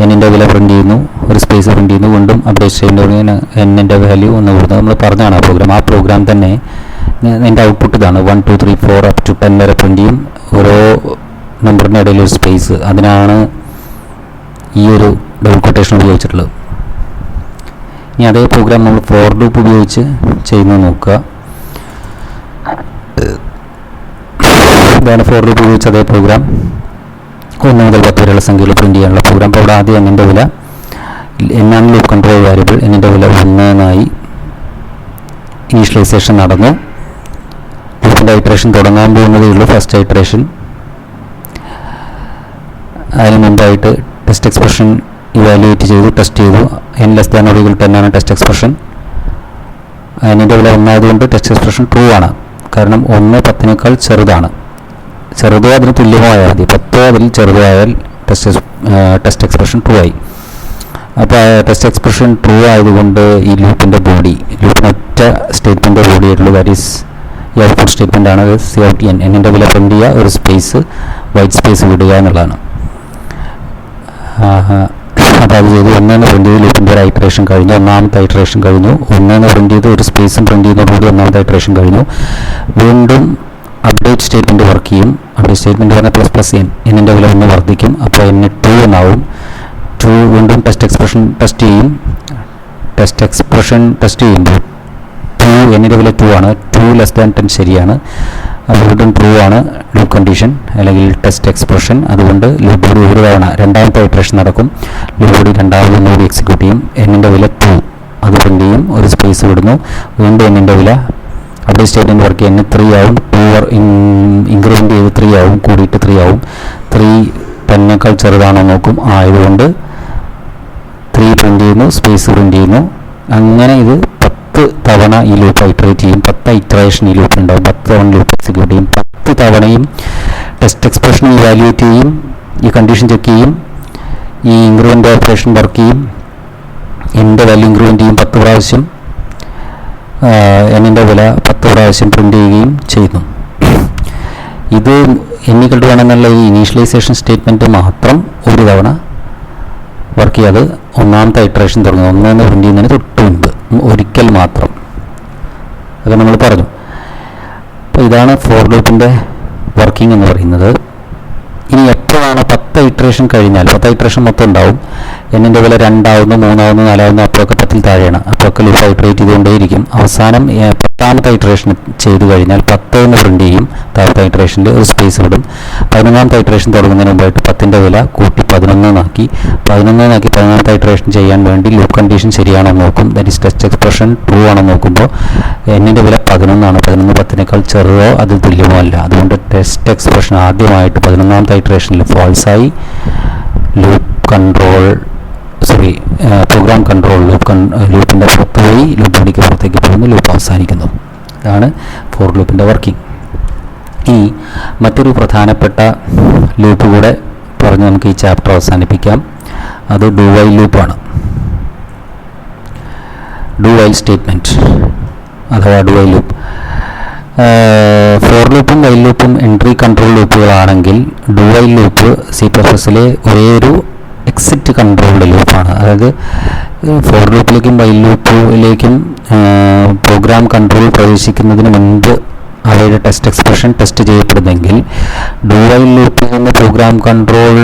എന്നിൻ്റെ വില പ്രിൻ്റ് ചെയ്യുന്നു, ഒരു സ്പേസ് പ്രിൻ്റ് ചെയ്യുന്നു, വീണ്ടും അപ്ഡേറ്റ് ചെയ്യുന്ന എന്നിൻ്റെ വാല്യൂ ഒന്ന് കൂടുന്നത് നമ്മൾ പറഞ്ഞാണ് ആ പ്രോഗ്രാം. ആ പ്രോഗ്രാം തന്നെ എൻ്റെ ഔട്ട്പുട്ട് ഇതാണ്, 1 2 3 4 up to 10 വരെ പ്രിൻ്റ് ചെയ്യും. ഓരോ നമ്പറിൻ്റെ ഇടയിൽ ഒരു സ്പേസ്, അതിനാണ് ഈ ഒരു ഡബിൾ കൊട്ടേഷൻ ഉപയോഗിച്ചിട്ടുള്ളത്. ഇനി അതേ പ്രോഗ്രാം നമ്മൾ ഫോർ ലൂപ്പ് ഉപയോഗിച്ച് ചെയ്യുന്നത് നോക്കുക. ഇതാണ് ഫോർ ലൂപ്പ് ഉപയോഗിച്ച് അതേ പ്രോഗ്രാം, 1 മുതൽ 10 വരെയുള്ള സംഖ്യകൾ പ്രിൻ്റ് ചെയ്യാനുള്ള പ്രോഗ്രാം. അപ്പോൾ അവിടെ ആദ്യം എന്നിൻ്റെ വില, എന്നാണ് ലൂപ്പ് കൺട്രോൾ വാരിയബിൾ, എന്നിൻ്റെ വില 1 എന്നായി. ഇനീഷ്യലൈസേഷൻ നടന്നു, ലൂപ്പിൻ്റെ ഐറ്ററേഷൻ തുടങ്ങാൻ പോകുന്നതേ ഉള്ളൂ, ഫസ്റ്റ് ഐറ്ററേഷൻ. അതിന് മുമ്പായിട്ട് ടെസ്റ്റ് എക്സ്പ്രഷൻ ഇവാലുവേറ്റ് ചെയ്തു, ടെസ്റ്റ് ചെയ്തു. n less than or equal to 10 ആണ് ടെസ്റ്റ് എക്സ്പ്രഷൻ. എന്നിൻ്റെ വില 1 ആയതുകൊണ്ട് ടെസ്റ്റ് എക്സ്പ്രഷൻ ട്രൂ ആണ്, കാരണം 1 10നേക്കാൾ ചെറുതാണ്. ചെറുതോ അതിന് തുല്യമോ ആയാൽ മതി, 10 അതിൽ ചെറുതോ ആയാൽ ടെസ്റ്റ് എക്സ്പ്രഷൻ ട്രൂ ആയി. അപ്പോൾ ടെസ്റ്റ് എക്സ്പ്രഷൻ ട്രൂ ആയതുകൊണ്ട് ഈ ലൂപ്പിൻ്റെ ബോഡി, ലൂപ്പിന് ഒറ്റ സ്റ്റേറ്റ്മെൻറ്റ് ബോഡി ആയിട്ടുള്ളൂ, ദാറ്റ് ഈസ് ഈ ഔട്ട്പുട്ട് സ്റ്റേറ്റ്മെൻ്റ് ആണ് COUT n. എന്നിൻ്റെ വില പ്രിൻ്റ് ചെയ്യുക, ഒരു സ്പേസ് വൈറ്റ് സ്പേസ് വിടുക എന്നുള്ളതാണ്. അപ്പോൾ അത് ചെയ്ത് 1 എന്ന് പ്രിൻ്റ് ചെയ്ത് ലൂപ്പിൻ്റെ ഒരു ഐറ്ററേഷൻ കഴിഞ്ഞു, 1ാമത്തെ ഐറ്ററേഷൻ കഴിഞ്ഞു. 1 എന്ന് പ്രിൻ്റ് ചെയ്ത് ഒരു സ്പേസും പ്രിൻ്റ് ചെയ്യുന്നതോടുകൂടി 1ാമത്തെ ഐറ്ററേഷൻ കഴിഞ്ഞു. വീണ്ടും അപ്ഡേറ്റ് സ്റ്റേറ്റ്മെൻറ്റ് വർക്ക് ചെയ്യും. അപ്ഡേറ്റ് സ്റ്റേറ്റ്മെൻറ്റ് പറഞ്ഞാൽ ++n, എന്നിൻ്റെ വില 1 വർദ്ധിക്കും. അപ്പോൾ n 2 എന്നാവും. 2 വീണ്ടും ടെസ്റ്റ് എക്സ്പ്രഷൻ ടെസ്റ്റ് ചെയ്യും. ടെസ്റ്റ് എക്സ്പ്രഷൻ ടെസ്റ്റ് ചെയ്യുമ്പോൾ 2, എന്നിൻ്റെ വില 2 ആണ്, 2 ലെസ് ദാൻ 10 ശരിയാണ്. അപ്പോൾ വീണ്ടും ട്രൂ ആണ് ലൂപ്പ് കണ്ടീഷൻ അല്ലെങ്കിൽ ടെസ്റ്റ് എക്സ്പ്രഷൻ. അതുകൊണ്ട് ലൂപ്പ് ബോഡി ഒരു തവണ 2ാമത്തെ ഐറ്ററേഷൻ നടക്കും, ലൂപ്പ് ബോഡി 2ാമത് ഒന്നുകൂടി എക്സിക്യൂട്ട് ചെയ്യും. എന്നിൻ്റെ വില 2 അത് പ്രിൻ്റ് ചെയ്യും, ഒരു സ്പേസ് വിടുന്നു. വീണ്ടും എന്നിൻ്റെ വില അപ്ഡേറ്റ് സ്റ്റേറ്റ്മെൻറ്റ് വർക്ക് n 3 ആവും, 2 ഇൻക്രിമെൻ്റ് ചെയ്ത് 3 ആവും, കൂടിയിട്ട് 3 ആവും. 3 10നേക്കാൾ ചെറുതാണോ നോക്കും, ആയതുകൊണ്ട് 3 പ്രിൻ്റ് ചെയ്യുന്നു, സ്പേസ് പ്രിൻ്റ് ചെയ്യുന്നു. അങ്ങനെ ഇത് 10 തവണ ഈ ലൂപ്പ് ഐറ്ററേറ്റ് ചെയ്യും. 10 ഇറ്ററേഷൻ ഈ ലൂപ്പ് ഉണ്ടാവും, 10 തവണ ലൂപ്പ് എക്സിക്യൂട്ട് ചെയ്യും. 10 തവണയും ടെസ്റ്റ് എക്സ്പ്രഷൻ ഇവാലുവേറ്റ് ചെയ്യും, ഈ കണ്ടീഷൻ ചെക്ക് ചെയ്യും, ഈ ഇൻക്രിമെൻ്റ് ഓപ്പറേഷൻ വർക്ക് ചെയ്യും, എൻ്റെ വാല്യൂ ഇൻക്രിമെൻ്റ് ചെയ്യും 10 പ്രാവശ്യം, എന്നിൻ്റെ വില 10 പ്രാവശ്യം പ്രിൻ്റ് ചെയ്യുകയും ചെയ്യുന്നു. ഇത് n = 1 എന്നുള്ള ഈ ഇനീഷ്യലൈസേഷൻ സ്റ്റേറ്റ്മെൻറ്റ് മാത്രം ഒരു തവണ വർക്ക് ചെയ്യാതെ 1ാമത്തെ ഐറ്ററേഷൻ തുടങ്ങും, 1 എന്ന് പ്രിൻ്റ് ചെയ്യുന്നതിന് തൊട്ട് മുൻപ് ഒരിക്കൽ മാത്രം. അത് നമ്മൾ പറഞ്ഞു. അപ്പോൾ ഇതാണ് ഫോർ ലൂപ്പിൻ്റെ വർക്കിംഗ് എന്ന് പറയുന്നത്. ഇനി എപ്പോഴാണ് 10 ഇറ്ററേഷൻ കഴിഞ്ഞാൽ, 10 ഇറ്ററേഷൻ മൊത്തം ഉണ്ടാവും, എന്നിൻ്റെ വില 2 ആവുന്നു, 3 ആവുന്നു, 4 ആവുന്നു, അപ്പോഴൊക്കെ 10ൽ താഴെയാണ്. അപ്പോഴൊക്കെ ലൂപ്പ് ഐറ്ററേറ്റ് ചെയ്തുകൊണ്ടേയിരിക്കും. അവസാനം 10ാമത്തെ ഇറ്ററേഷൻ ചെയ്തു കഴിഞ്ഞാൽ 10 എന്ന് പ്രിൻ്റ് ചെയ്യും. താഴത്തെ ഇറ്ററേഷനിൽ ഒരു സ്പേസ് വിടും. 11ാമത്തെ ഇറ്ററേഷൻ തുടങ്ങുന്നതിന് മുമ്പായിട്ട് 10ൻ്റെ വില കൂട്ടി 11 നാക്കി 11ാമത്തെ ഇറ്ററേഷൻ ചെയ്യാൻ വേണ്ടി ലൂപ്പ് കണ്ടീഷൻ ശരിയാണോ നോക്കും. That is test expression true ആണോ നോക്കുമ്പോൾ എന്നിൻ്റെ വില 11 11 10നേക്കാൾ ചെറുതോ അത് തുല്യമോ അല്ല. അതുകൊണ്ട് ടെസ്റ്റ് എക്സ്പ്രഷൻ ആദ്യമായിട്ട് 11ാമത്തെ ഇറ്ററേഷനിൽ ഫോൾസായി. പ്രോഗ്രാം കൺട്രോൾ ലൂപ്പിൻ്റെ പുറത്ത് പോയി ലൂപ്പ് ബോഡിക്ക് പുറത്തേക്ക് പോകുന്നു. ലൂപ്പ് അവസാനിക്കുന്നു. ഇതാണ് ഫോർ ലൂപ്പിൻ്റെ വർക്കിംഗ്. ഇനി മറ്റൊരു പ്രധാനപ്പെട്ട ലൂപ്പ് കൂടെ പറഞ്ഞ് നമുക്ക് ഈ ചാപ്റ്റർ അവസാനിപ്പിക്കാം. അത് ഡു വൈൽ ലൂപ്പാണ്. ഡു വൈൽ സ്റ്റേറ്റ്മെൻറ്റ് അഥവാ ഡു വൈൽ ലൂപ്പ്. ഫോർ ലൂപ്പും വൈൽ ലൂപ്പും എൻട്രി കൺട്രോൾ ലൂപ്പുകളാണെങ്കിൽ ഡു വൈൽ ലൂപ്പ് C++ലെ ഒരേ ഒരു എക്സിറ്റ് കൺട്രോൾഡ് ലൂപ്പാണ്. അതായത് ഫോർ ലൂപ്പിലേക്കും വൈൽ ലൂപ്പിലേക്കും പ്രോഗ്രാം കൺട്രോൾ പ്രവേശിക്കുന്നതിന് മുൻപ് അവയുടെ ടെസ്റ്റ് എക്സ്പ്രഷൻ ടെസ്റ്റ് ചെയ്യപ്പെടുന്നെങ്കിൽ ഡു വൈൽ ലൂപ്പിൽ നിന്ന് പ്രോഗ്രാം കൺട്രോൾ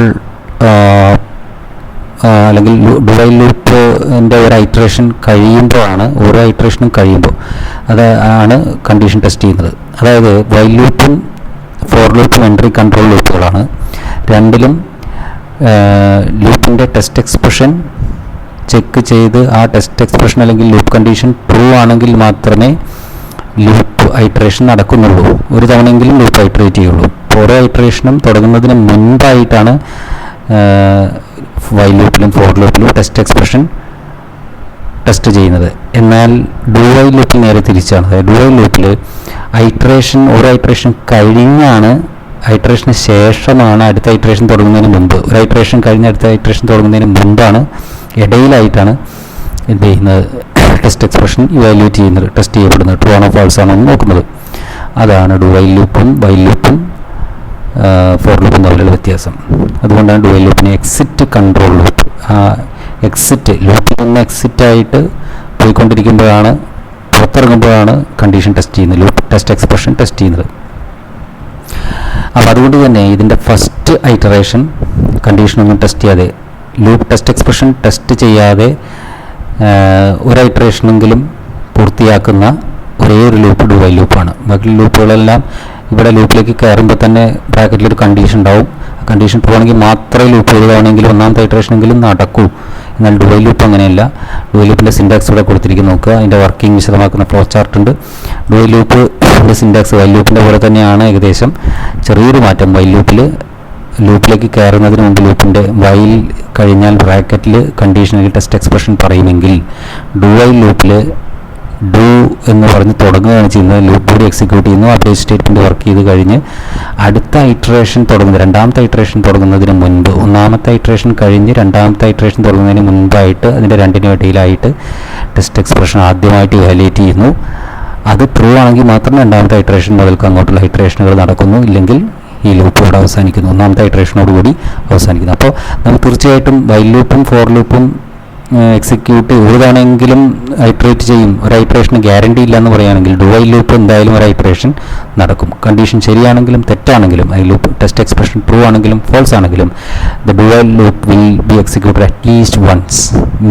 അല്ലെങ്കിൽ ഡു വൈൽ ലൂപ്പിൻ്റെ ഒരു ഐറ്ററേഷൻ കഴിയുമ്പോഴാണ്, ഓരോ ഐറ്ററേഷനും കഴിയുമ്പോൾ അതാണ് കണ്ടീഷൻ ടെസ്റ്റ് ചെയ്യുന്നത്. അതായത് വൈൽ ലൂപ്പും ഫോർ ലൂപ്പും എൻട്രി കൺട്രോൾ ലൂപ്പുകളാണ്. രണ്ടിലും ലൂപ്പിൻ്റെ ടെസ്റ്റ് എക്സ്പ്രഷൻ ചെക്ക് ചെയ്ത് ആ ടെസ്റ്റ് എക്സ്പ്രഷൻ അല്ലെങ്കിൽ ലൂപ്പ് കണ്ടീഷൻ ട്രൂ ആണെങ്കിൽ മാത്രമേ ലൂപ്പ് ഐറ്ററേഷൻ നടക്കുന്നുള്ളൂ. ഒരു തവണയെങ്കിലും ലൂപ്പ് ഐറ്ററേറ്റ് ചെയ്യുള്ളൂ. ഓരോ ഐറ്ററേഷനും തുടങ്ങുന്നതിന് മുൻപായിട്ടാണ് വൈൽ ലൂപ്പിലും ഫോർ ലൂപ്പിലും ടെസ്റ്റ് എക്സ്പ്രഷൻ ടെസ്റ്റ് ചെയ്യുന്നത്. എന്നാൽ ഡു വൈൽ ലൂപ്പിൽ നേരെ തിരിച്ചാണ്. അതായത് ഡു വൈൽ ലൂപ്പിൽ ഓരോ ഐറ്ററേഷൻ കഴിഞ്ഞാണ്, ഐറ്ററേഷന് ശേഷമാണ് അടുത്ത ഐറ്ററേഷൻ തുടങ്ങുന്നതിന് മുമ്പ്, ഒരു ഐറ്ററേഷൻ കഴിഞ്ഞ് അടുത്ത ഐറ്ററേഷൻ തുടങ്ങുന്നതിന് മുമ്പാണ്, ഇടയിലായിട്ടാണ് എന്ത് ചെയ്യുന്നത്, ടെസ്റ്റ് എക്സ്പ്രഷൻ ഇവാലുവേറ്റ് ചെയ്യുന്നത്, ടെസ്റ്റ് ചെയ്യപ്പെടുന്നത്, ട്രൂ ആണോ ഫാൾസ് ആണോ എന്ന് നോക്കുന്നത്. അതാണ് ഡു വൈൽ ലൂപ്പും വൈൽ ലൂപ്പും ഫോർ ലൂപ്പും തമ്മിലുള്ള വ്യത്യാസം. അതുകൊണ്ടാണ് ഡു വൈൽ ലൂപ്പിന് എക്സിറ്റ് കൺട്രോൾ ലൂപ്പ്. ലൂപ്പിൽ നിന്ന് എക്സിറ്റായിട്ട് പോയിക്കൊണ്ടിരിക്കുമ്പോഴാണ്, പുറത്തിറങ്ങുമ്പോഴാണ് കണ്ടീഷൻ ടെസ്റ്റ് ചെയ്യുന്നത്, ലൂപ്പ് ടെസ്റ്റ് എക്സ്പ്രഷൻ ടെസ്റ്റ് ചെയ്യുന്നത്. അപ്പോൾ അതുകൊണ്ട് തന്നെ ഇതിൻ്റെ ഫസ്റ്റ് ഐറ്ററേഷൻ കണ്ടീഷനൊന്നും ടെസ്റ്റ് ചെയ്യാതെ, ലൂപ്പ് ടെസ്റ്റ് എക്സ്പ്രഷൻ ടെസ്റ്റ് ചെയ്യാതെ ഒരു ഐറ്ററേഷനെങ്കിലും പൂർത്തിയാക്കുന്ന ഒരേ ഒരു ലൂപ്പ് ഡു വൈൽ ലൂപ്പാണ്. ബാക്കി ലൂപ്പുകളെല്ലാം ഇവിടെ ലൂപ്പിലേക്ക് കയറുമ്പോൾ തന്നെ ബ്രാക്കറ്റിലൊരു കണ്ടീഷൻ ഉണ്ടാവും. ആ കണ്ടീഷൻ ട്രൂ ആണെങ്കിൽ മാത്രമേ ലൂപ്പ് ചെയ്താണെങ്കിലും ഒന്നാമത്തെ ഐറ്ററേഷനെങ്കിലും നടക്കൂ. എന്നാൽ ഡു വൈൽ ലൂപ്പ് അങ്ങനെയല്ല. ഡു വൈൽ ലൂപ്പിൻ്റെ സിൻടാക്സ് ഇവിടെ കൊടുത്തിരിക്കുന്നു, നോക്കുക. അതിൻ്റെ വർക്കിംഗ് വിശദമാക്കുന്ന ഫ്ലോ ചാർട്ട് ഉണ്ട്. ഡു വൈൽ ലൂപ്പിൻ്റെ സിൻടാക്സ് വൈൽ ലൂപ്പിൻ്റെ പോലെ തന്നെയാണ്, ഏകദേശം ചെറിയൊരു മാറ്റം. വൈൽ ലൂപ്പിലേക്ക് കയറുന്നതിന് മുമ്പ് ലൂപ്പിൻ്റെ വൈൽ കഴിഞ്ഞാൽ ബ്രാക്കറ്റിൽ കണ്ടീഷണൽ ടെസ്റ്റ് എക്സ്പ്രഷൻ പറയുമെങ്കിൽ ഡു വൈൽ ലൂപ്പിൽ ഡു എന്ന് പറഞ്ഞ് തുടങ്ങുകയാണ് ചെയ്യുന്നത്. ലൂപ്പ് ബോഡി എക്സിക്യൂട്ട് ചെയ്യുന്നു, അപ്ഡേറ്റ് സ്റ്റേറ്റ്മെൻറ്റ് വർക്ക് ചെയ്ത് കഴിഞ്ഞ് അടുത്ത ഐറ്ററേഷൻ തുടങ്ങുന്നത്, രണ്ടാമത്തെ ഐറ്ററേഷൻ തുടങ്ങുന്നതിന് മുൻപ്, ഒന്നാമത്തെ ഐറ്ററേഷൻ കഴിഞ്ഞ് രണ്ടാമത്തെ ഐറ്ററേഷൻ തുടങ്ങുന്നതിന് മുൻപായിട്ട് അതിൻ്റെ രണ്ടിനും ഇടയിലായിട്ട് ടെസ്റ്റ് എക്സ്പ്രഷൻ ആദ്യമായിട്ട് ഇവാലുവേറ്റ് ചെയ്യുന്നു. അത് ട്രൂ ആണെങ്കിൽ മാത്രം രണ്ടാമത്തെ ഐറ്ററേഷൻ മുതൽക്ക് അങ്ങോട്ടുള്ള ഐറ്ററേഷനുകൾ നടക്കുന്നു. ഇല്ലെങ്കിൽ ഈ ലൂപ്പ് ഇവിടെ അവസാനിക്കുന്നു, ഒന്നാമത്തെ ഐറ്ററേഷനോടുകൂടി അവസാനിക്കുന്നു. അപ്പോൾ നമുക്ക് തീർച്ചയായിട്ടും വൈൽ ലൂപ്പും ഫോർ ലൂപ്പും എക്സിക്യൂട്ട് ഒരു തവണയെങ്കിലും ഐറ്ററേറ്റ് ചെയ്യും. ഒരു ഐറ്ററേഷന് ഗ്യാരണ്ടി ഇല്ല എന്ന് പറയുകയാണെങ്കിൽ ഡു വൈൽ ലൂപ്പ് എന്തായാലും ഒരു ഐറ്ററേഷൻ നടക്കും. കണ്ടീഷൻ ശരിയാണെങ്കിലും തെറ്റാണെങ്കിലും, ഐ ലൂപ്പ് ടെസ്റ്റ് എക്സ്പ്രഷൻ ട്രൂ ആണെങ്കിലും ഫോൾസ് ആണെങ്കിലും the do while loop will be executed at least once.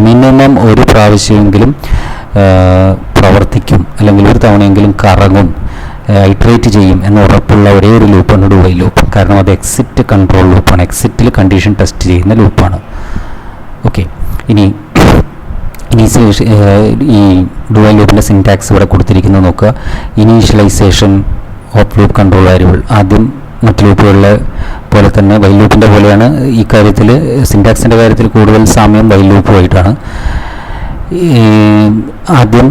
Minimum ഒരു പ്രാവശ്യമെങ്കിലും പ്രവർത്തിക്കും, അല്ലെങ്കിൽ ഒരു തവണയെങ്കിലും കറങ്ങും, ഐറ്ററേറ്റ് ചെയ്യും എന്ന് ഉറപ്പുള്ള ഒരേ ഒരു ലൂപ്പാണ് ഡു വൈൽ ലൂപ്പ്. കാരണം അത് എക്സിറ്റ് കൺട്രോൾ ലൂപ്പാണ്, എക്സിറ്റിൽ കണ്ടീഷൻ ടെസ്റ്റ് ചെയ്യുന്ന ലൂപ്പാണ്. ഓക്കെ, ഇനി ഈ ഡു വൈൽ ലൂപ്പിൻ്റെ സിൻടാക്സ് ഇവിടെ കൊടുത്തിരിക്കുന്നത് നോക്കുക. Initialisation of loop control variable. ആദ്യം മറ്റ് ലൂപ്പുകളിലെ പോലെ തന്നെ വൈൽ ലൂപ്പിൻ്റെ പോലെയാണ് ഈ കാര്യത്തിൽ, സിൻടാക്സിൻ്റെ കാര്യത്തിൽ കൂടുതൽ സാമ്യം വൈൽ ലൂപ്പുമായിട്ടാണ്. ആദ്യം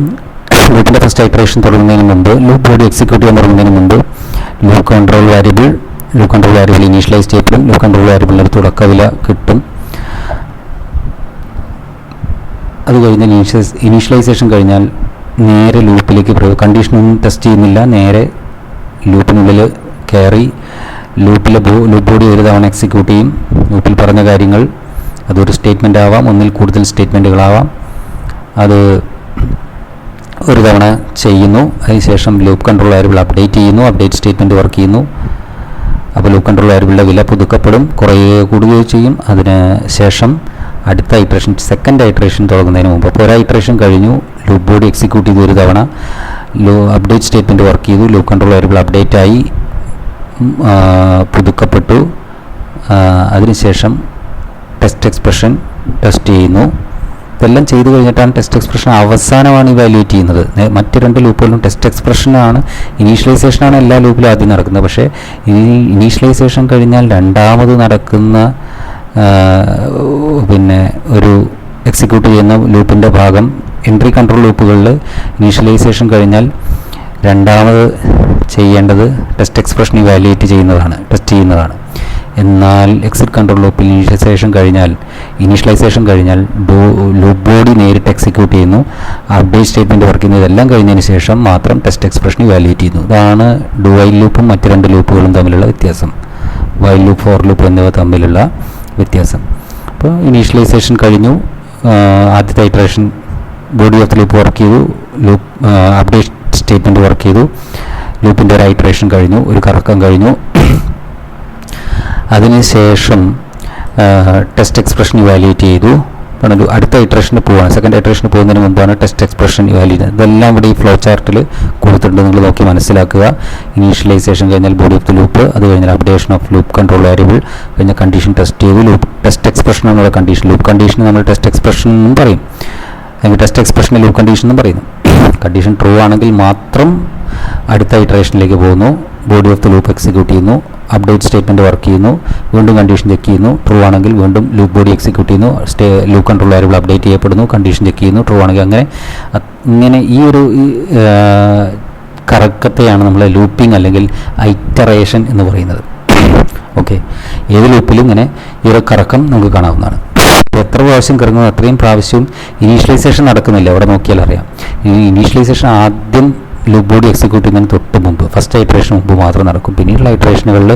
ലൂപ്പിൻ്റെ ഫസ്റ്റ് ഐറ്ററേഷൻ തുടങ്ങുന്നതിന് മുമ്പ്, ലൂപ്പ് ബോഡി എക്സിക്യൂട്ട് ചെയ്യാൻ തുടങ്ങുന്നതിന് മുമ്പ് ലൂപ്പ് കൺട്രോൾ വേരിയബിൾ ഇനീഷ്യലൈസ് ചെയ്യപ്പെടും. ലൂപ്പ് കൺട്രോൾ വേരിയബിളിന് തുടക്ക വില കിട്ടും. അത് കഴിഞ്ഞ് ഇനീഷ്യലൈസേഷൻ കഴിഞ്ഞാൽ നേരെ ലൂപ്പിലേക്ക് കണ്ടീഷനൊന്നും ടെസ്റ്റ് ചെയ്യുന്നില്ല, നേരെ ലൂപ്പിനുള്ളിൽ കയറി ലൂപ്പ് ബോഡി ഒരു തവണ എക്സിക്യൂട്ട് ചെയ്യും. ലൂപ്പിൽ പറഞ്ഞ കാര്യങ്ങൾ, അതൊരു സ്റ്റേറ്റ്മെൻ്റ് ആവാം, ഒന്നിൽ കൂടുതൽ സ്റ്റേറ്റ്മെൻറ്റുകളാവാം, അത് ഒരു തവണ ചെയ്യുന്നു. അതിനുശേഷം ലൂപ്പ് കൺട്രോൾ വേരിയബിൾ അപ്ഡേറ്റ് ചെയ്യുന്നു, അപ്ഡേറ്റ് സ്റ്റേറ്റ്മെൻറ്റ് വർക്ക് ചെയ്യുന്നു. അപ്പോൾ ലൂപ്പ് കൺട്രോൾ വേരിയബിളിൻ്റെ വില പുതുക്കപ്പെടും, കുറേ കൂടുകയോ ചെയ്യും. അതിന് ശേഷം അടുത്ത ഐറ്ററേഷൻ, സെക്കൻഡ് ഐറ്ററേഷൻ തുടങ്ങുന്നതിന് മുമ്പ്, അപ്പോൾ ഒരു ഐറ്ററേഷൻ കഴിഞ്ഞു, ലൂപ്പ് ബോഡി എക്സിക്യൂട്ട് ചെയ്ത് ഒരു തവണ അപ്ഡേറ്റ് സ്റ്റേറ്റ്മെൻറ്റ് വർക്ക് ചെയ്തു, ലൂപ്പ് കൺട്രോൾ വേരിയബിൾ അപ്ഡേറ്റ് ആയി, പുതുക്കപ്പെട്ടു. അതിനുശേഷം ടെസ്റ്റ് എക്സ്പ്രഷൻ ടെസ്റ്റ് ചെയ്യുന്നു. ഇതെല്ലാം ചെയ്തു കഴിഞ്ഞിട്ടാണ് ടെസ്റ്റ് എക്സ്പ്രഷൻ അവസാനമാണ് ഇവാലുവേറ്റ് ചെയ്യുന്നത്. മറ്റ് രണ്ട് ലൂപ്പുകളിലും ടെസ്റ്റ് എക്സ്പ്രഷനാണ്, ഇനീഷ്യലൈസേഷനാണ് എല്ലാ ലൂപ്പിലും ആദ്യം നടക്കുന്നത്. പക്ഷേ ഈ ഇനീഷ്യലൈസേഷൻ കഴിഞ്ഞാൽ രണ്ടാമത് നടക്കുന്ന പിന്നെ ഒരു എക്സിക്യൂട്ട് ചെയ്യുന്ന ലൂപ്പിൻ്റെ ഭാഗം എൻട്രി കൺട്രോൾ ലൂപ്പുകളിൽ ഇനീഷ്യലൈസേഷൻ കഴിഞ്ഞാൽ രണ്ടാമത് ചെയ്യേണ്ടത് ടെസ്റ്റ് എക്സ്പ്രഷൻ ഇവാലുവേറ്റ് ചെയ്യുന്നതാണ്, ടെസ്റ്റ് ചെയ്യുന്നതാണ്. എന്നാൽ എക്സിറ്റ് കൺട്രോൾ ലൂപ്പിൽ ഇനീഷ്യലൈസേഷൻ കഴിഞ്ഞാൽ ലൂപ്പ് ബോഡി നേരിട്ട് എക്സിക്യൂട്ട് ചെയ്യുന്നു. അപ്ഡേറ്റ് സ്റ്റേറ്റ്മെൻറ്റ് വർക്ക് ചെയ്യുന്നത് എല്ലാം കഴിഞ്ഞതിന് ശേഷം മാത്രം ടെസ്റ്റ് എക്സ്പ്രഷൻ ഇവാലുവേറ്റ് ചെയ്യുന്നു. ഇതാണ് ഡു വൈൽ ലൂപ്പും മറ്റ് രണ്ട് ലൂപ്പുകളും തമ്മിലുള്ള വ്യത്യാസം, വൈൽ ലൂപ്പ്, ഫോർ ലൂപ്പ് എന്നിവ തമ്മിലുള്ള വ്യത്യാസം. അപ്പോൾ ഇനീഷ്യലൈസേഷൻ കഴിഞ്ഞു, ആദ്യത്തെ iteration body of the loop work ചെയ്തു, ലൂപ്പ് അപ്ഡേറ്റ് സ്റ്റേറ്റ്മെൻറ്റ് വർക്ക് ചെയ്തു, ലൂപ്പിൻ്റെ ഒരു ഇറ്ററേഷൻ കഴിഞ്ഞു, ഒരു കറക്കം കഴിഞ്ഞു. അതിനുശേഷം ടെസ്റ്റ് എക്സ്പ്രഷൻ ഇവാലുവേറ്റ് ചെയ്തു. അടുത്ത ഇറ്ററേഷന് പോവുകയാണ്, സെക്കൻഡ് ഇറ്ററേഷന് പോകുന്നതിന് മുമ്പാണ് ടെസ്റ്റ് എക്സ്പ്രഷൻ ഇവാലുവേറ്റ്. ഇതെല്ലാം ഇവിടെ ഈ ഫ്ലോ ചാർട്ടിൽ കൊടുത്തിട്ടുണ്ട്, നിങ്ങൾ നോക്കി മനസ്സിലാക്കുക. ഇനീഷ്യലൈസേഷൻ കഴിഞ്ഞാൽ ബോഡി ഓഫ് ദ ലൂപ്പ്, അത് കഴിഞ്ഞാൽ updation of loop control variable, കഴിഞ്ഞാൽ കണ്ടീഷൻ ടെസ്റ്റ് ചെയ്തു. ലൂപ്പ് ടെസ്റ്റ് എക്സ്പ്രഷൻ എന്നുള്ള കണ്ടീഷൻ, ലൂപ്പ് കണ്ടീഷൻ നമ്മൾ ടെസ്റ്റ് എക്സ്പ്രഷൻ എന്നും പറയും, അല്ലെങ്കിൽ ടെസ്റ്റ് എക്സ്പ്രഷനെ ലൂപ്പ് കണ്ടീഷൻ എന്നും പറയുന്നു. കണ്ടീഷൻ ട്രൂ ആണെങ്കിൽ മാത്രം അടുത്ത ഇറ്ററേഷനിലേക്ക് പോകുന്നു, body of the loop execute ചെയ്യുന്നു, അപ്ഡേറ്റ് സ്റ്റേറ്റ്മെൻറ്റ് വർക്ക് ചെയ്യുന്നു, വീണ്ടും കണ്ടീഷൻ ചെക്ക് ചെയ്യുന്നു, ട്രൂ ആണെങ്കിൽ വീണ്ടും ലൂപ്പ് ബോഡി എക്സിക്യൂട്ട് ചെയ്യുന്നു, ലൂപ്പ് കൺട്രോൾ വേരിയബിൾ അപ്ഡേറ്റ് ചെയ്യപ്പെടുന്നു, കണ്ടീഷൻ ചെക്ക് ചെയ്യുന്നു, ട്രൂ ആണെങ്കിൽ അങ്ങനെ ഈ ഒരു കറക്കത്തെയാണ് നമ്മൾ ലൂപ്പിംഗ് അല്ലെങ്കിൽ ഐറ്ററേഷൻ എന്ന് പറയുന്നത്. ഓക്കെ, ഏത് ലൂപ്പിലും ഇങ്ങനെ ഈ ഒരു കറക്കം നമുക്ക് കാണാവുന്നതാണ്. എത്ര പ്രാവശ്യം കറങ്ങുന്നു അത്രയും പ്രാവശ്യവും ഇനീഷ്യലൈസേഷൻ നടക്കുന്നില്ല, അവിടെ നോക്കിയാൽ അറിയാം. ഇനീഷ്യലൈസേഷൻ ആദ്യം ലൂപ്പ് ബോഡി എക്സിക്യൂട്ട് ചെയ്യുന്നതിന് തൊട്ട് മുമ്പ്, ഫസ്റ്റ് ഐറ്ററേഷൻ മുമ്പ് മാത്രം നടക്കും. പിന്നീടുള്ള ഐറ്ററേഷനുകളിൽ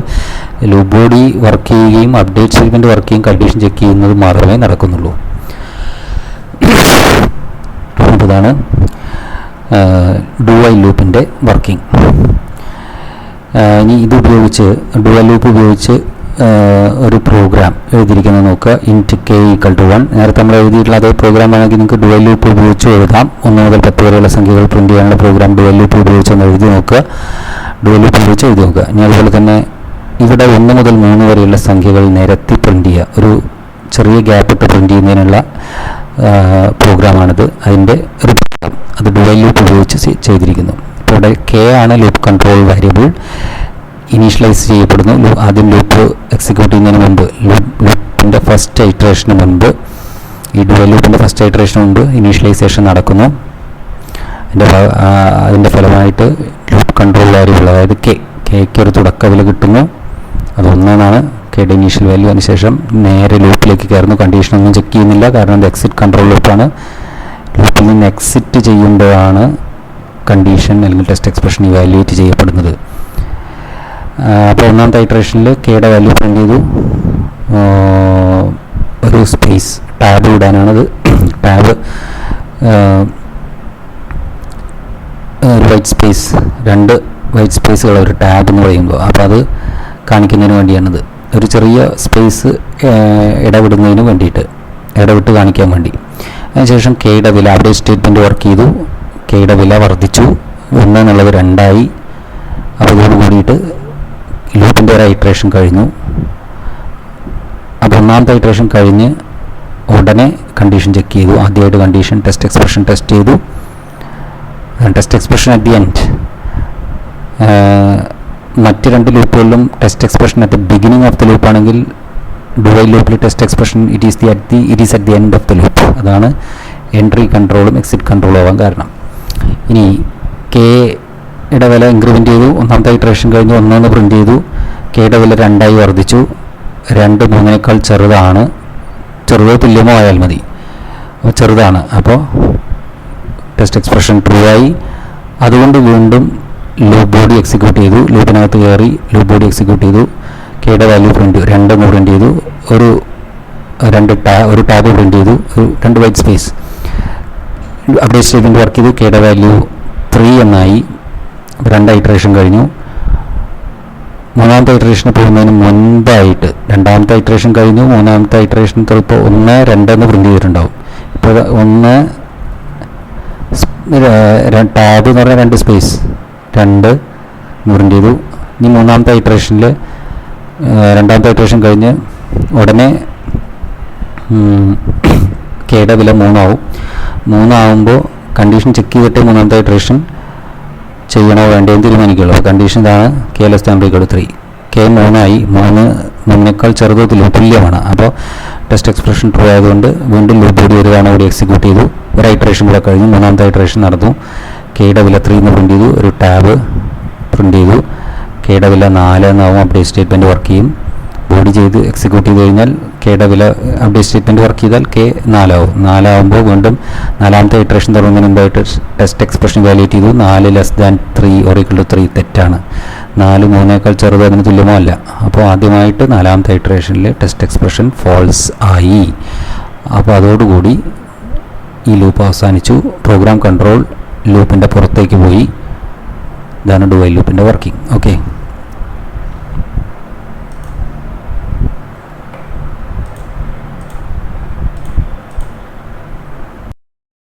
ലൂപ്പ് ബോഡി വർക്ക് ചെയ്യുകയും അപ്ഡേറ്റ് സ്റ്റേറ്റ്മെൻറ്റ് വർക്ക് ചെയ്യുകയും കണ്ടീഷൻ ചെക്ക് ചെയ്യുന്നത് മാത്രമേ നടക്കുന്നുള്ളൂ. അപ്പോൾ ഇതാണ് ഡു വൈൽ ലൂപ്പിൻ്റെ വർക്കിംഗ്. ഇനി ഇതുപയോഗിച്ച് ഡു വൈൽ ലൂപ്പ് ഉപയോഗിച്ച് ഒരു പ്രോഗ്രാം എഴുതിയിരിക്കുന്നത് നോക്കുക. ഇൻറ്റ് k = 1. നേരത്തെ നമ്മൾ എഴുതിയിട്ടുള്ള അതേ പ്രോഗ്രാം ആണെങ്കിൽ നിങ്ങൾക്ക് ഡു വൈൽ ലൂപ്പ് ഉപയോഗിച്ച് എഴുതാം. 1 മുതൽ 10 വരെയുള്ള സംഖ്യകൾ പ്രിൻറ്റ് ചെയ്യാനുള്ള പ്രോഗ്രാം ഡു വൈൽ ലൂപ്പ് ഉപയോഗിച്ച് ഒന്ന് എഴുതി നോക്കുക. ഡു വൈൽ ലൂപ്പ് ഉപയോഗിച്ച് എഴുതി നോക്കുക. ഇനി അതുപോലെ തന്നെ ഇവിടെ 1 മുതൽ 3 വരെയുള്ള സംഖ്യകൾ നിരത്തി പ്രിൻറ്റ് ചെയ്യുക. ഒരു ചെറിയ ഗ്യാപ്പ് ഇട്ട് പ്രിൻറ്റ് ചെയ്യുന്നതിനുള്ള പ്രോഗ്രാമാണിത്. അതിൻ്റെ ഒരു പ്രോഗ്രാം അത് ഡു വൈൽ ലൂപ്പ് ഉപയോഗിച്ച് ചെയ്തിരിക്കുന്നു. ഇപ്പോൾ ഇവിടെ k ആണ് ലൂപ്പ് കൺട്രോൾ വേരിയബിൾ. ഇനീഷ്യലൈസ് ചെയ്യപ്പെടുന്നു. ആദ്യം ലൂപ്പ് എക്സിക്യൂട്ട് ചെയ്യുന്നതിന് മുമ്പ്, ലൂപ്പിൻ്റെ ഫസ്റ്റ് ഐറ്ററേഷന് മുൻപ്, ഈ ഡു വൈൽ ലൂപ്പിൻ്റെ ഫസ്റ്റ് ഐറ്ററേഷന് മുമ്പ് ഇനീഷ്യലൈസേഷൻ നടക്കുന്നു. അതിൻ്റെ ഫലമായിട്ട് ലൂപ്പ് കൺട്രോൾ വേരിയബിൾ, അതായത് കെയ്ക്ക് ഒരു തുടക്ക വില കിട്ടുന്നു. അത് 1 കെയുടെ ഇനീഷ്യൽ വാല്യൂ. അതിനുശേഷം നേരെ ലൂപ്പിലേക്ക് കയറുന്നു. കണ്ടീഷനൊന്നും ചെക്ക് ചെയ്യുന്നില്ല, കാരണം ഇത് എക്സിറ്റ് കൺട്രോൾ ലൂപ്പാണ്. ലൂപ്പിൽ നിന്ന് എക്സിറ്റ് ചെയ്യുമ്പോഴാണ് കണ്ടീഷൻ അല്ലെങ്കിൽ ടെസ്റ്റ് എക്സ്പ്രഷൻ ഇവാലുവേറ്റ് ചെയ്യപ്പെടുന്നത്. അപ്പോൾ ഒന്നാമത്തെ ഇറ്ററേഷനിൽ കെയുടെ വാല്യൂ പ്രിൻറ്റ് ചെയ്തു. ഒരു സ്പേസ് ടാബ് ഇടാനാണത്. ടാബ് ഒരു വൈറ്റ് സ്പേസ്, 2 വൈറ്റ് സ്പേസുകൾ ഒരു ടാബ് എന്ന് പറയുമ്പോൾ, അപ്പോൾ അത് കാണിക്കുന്നതിന് വേണ്ടിയാണിത്. ഒരു ചെറിയ സ്പേസ് ഇടവിടുന്നതിന് വേണ്ടിയിട്ട്, ഇടവിട്ട് കാണിക്കാൻ വേണ്ടി. അതിനുശേഷം കെയുടെ വില, അപ്ഡേറ്റ് സ്റ്റേറ്റ്മെൻറ്റ് വർക്ക് ചെയ്തു. കെയുടെ വില വർദ്ധിച്ചു, 1 എന്നുള്ളത് 2 ആയി. അപ്പോൾ ഇതോട് കൂടിയിട്ട് ലൂപ്പിൻ്റെ ഒരു ഐറ്ററേഷൻ കഴിഞ്ഞു. അപ്പോൾ ഒന്നാമത്തെ ഐറ്ററേഷൻ കഴിഞ്ഞ് ഉടനെ കണ്ടീഷൻ ചെക്ക് ചെയ്തു. ആദ്യമായിട്ട് കണ്ടീഷൻ ടെസ്റ്റ് എക്സ്പ്രഷൻ ടെസ്റ്റ് ചെയ്തു. Test expression at the end. മറ്റ് 2 ലൂപ്പുകളിലും test expression at the beginning of the loop ആണെങ്കിൽ ഡു വൈൽ ലൂപ്പിൽ test expression it is at the end of the loop. അതാണ് entry കൺട്രോളും exit കൺട്രോളും ആവാൻ കാരണം. ഇനി കെയുടെ വില ഇൻക്രിമെൻറ്റ് ചെയ്തു. ഒന്നാമത്തെ ഇറ്ററേഷൻ കഴിഞ്ഞ് 1 പ്രിൻറ്റ് ചെയ്തു. കെയുടെ വില 2 ആയി വർദ്ധിച്ചു. 2 3നേക്കാൾ ചെറുതാണ്, ചെറുതോ തുല്യമോ ആയാൽ മതി. അപ്പോൾ ചെറുതാണ്, അപ്പോൾ ടെസ്റ്റ് എക്സ്പ്രഷൻ ട്രൂ ആയി. അതുകൊണ്ട് വീണ്ടും ലൂപ്പ് ബോഡി എക്സിക്യൂട്ട് ചെയ്തു. ലൂപ്പിനകത്ത് കയറി ലൂപ്പ് ബോഡി എക്സിക്യൂട്ട് ചെയ്തു. കെയുടെ വാല്യൂ 2 പ്രിൻറ്റ് ചെയ്തു. ഒരു ടാബ് പ്രിൻറ്റ് ചെയ്തു. 2 white space. Update statement work ചെയ്തു. കെയുടെ വാല്യൂ 3 എന്നായി. 2 ഐറ്ററേഷൻ കഴിഞ്ഞു. മൂന്നാമത്തെ ഐറ്ററേഷന് പോകുന്നതിന് മുൻപായിട്ട്, 2ാമത്തെ ഐറ്ററേഷൻ കഴിഞ്ഞു, 3ാമത്തെ ഐറ്ററേഷൻ ചിലപ്പോൾ 1 2 എന്ന് പ്രിൻറ്റ് ചെയ്തിട്ടുണ്ടാവും. ഇപ്പോൾ 1 ടാബ് എന്ന് പറഞ്ഞാൽ 2 സ്പേസ് 2 പ്രിൻ്റ് ചെയ്തു. ഇനി മൂന്നാമത്തെ ഇറ്ററേഷനിൽ രണ്ടാമത്തെ ഇറ്ററേഷൻ കഴിഞ്ഞ് ഉടനെ കെയുടെ വില 3 ആവും. 3 ആവുമ്പോൾ കണ്ടീഷൻ ചെക്ക് ചെയ്തിട്ട് മൂന്നാമത്തെ ഇറ്ററേഷൻ ചെയ്യണോ വേണ്ടതെന്ന് തീരുമാനിക്കുള്ളൂ. അപ്പോൾ കണ്ടീഷൻ ഇതാണ്, K less than equal to 3. K 3 ആയി, 3 ചെറുതോ തുല്യമാണ്. അപ്പോൾ ടെസ്റ്റ് എക്സ്പ്രഷൻ ട്രൂ ആയതുകൊണ്ട് വീണ്ടും ലൂപ്പ് കൂടി ഒരു തവണ കൂടി എക്സിക്യൂട്ട് ചെയ്തു. ഒരു ഇറ്ററേഷൻ കൂടെ കഴിഞ്ഞു, മൂന്നാമത്തെ ഇറ്ററേഷൻ നടന്നു. കെയുടെ വില 3 എന്ന് പ്രിൻ്റ് ചെയ്തു, ഒരു ടാബ് പ്രിൻ്റ് ചെയ്തു. കെയുടെ വില 4 എന്നാവും, അപ്ഡേറ്റ് സ്റ്റേറ്റ്മെൻറ്റ് വർക്ക് ചെയ്യും. ബോഡി ചെയ്ത് എക്സിക്യൂട്ട് ചെയ്ത് കഴിഞ്ഞാൽ കെയുടെ വില അപ്ഡേറ്റ് സ്റ്റേറ്റ്മെൻറ്റ് വർക്ക് ചെയ്താൽ കെ 4 ആവും. 4 ആവുമ്പോൾ വീണ്ടും നാലാമത്തെ ഇറ്ററേഷൻ തുടങ്ങുന്നതിന് മുമ്പായിട്ട് ടെസ്റ്റ് എക്സ്പ്രഷൻ വാലിഡേറ്റ് ചെയ്തു. 4 less than 3 or equal to 3 തെറ്റാണ്. 4 3 ചെറുത് അതിന് തുല്യമോ അല്ല. അപ്പോൾ ആദ്യമായിട്ട് നാലാമത്തെ ഇറ്ററേഷനിൽ ടെസ്റ്റ് എക്സ്പ്രഷൻ ഫോൾസ് ആയി. അപ്പോൾ അതോടുകൂടി ഈ ലൂപ്പ് അവസാനിച്ചു. പ്രോഗ്രാം കൺട്രോൾ ലൂപ്പിൻ്റെ പുറത്തേക്ക് പോയി. ഇതാണ് ഡു വൈൽ ലൂപ്പിൻ്റെ വർക്കിംഗ്. ഓക്കെ.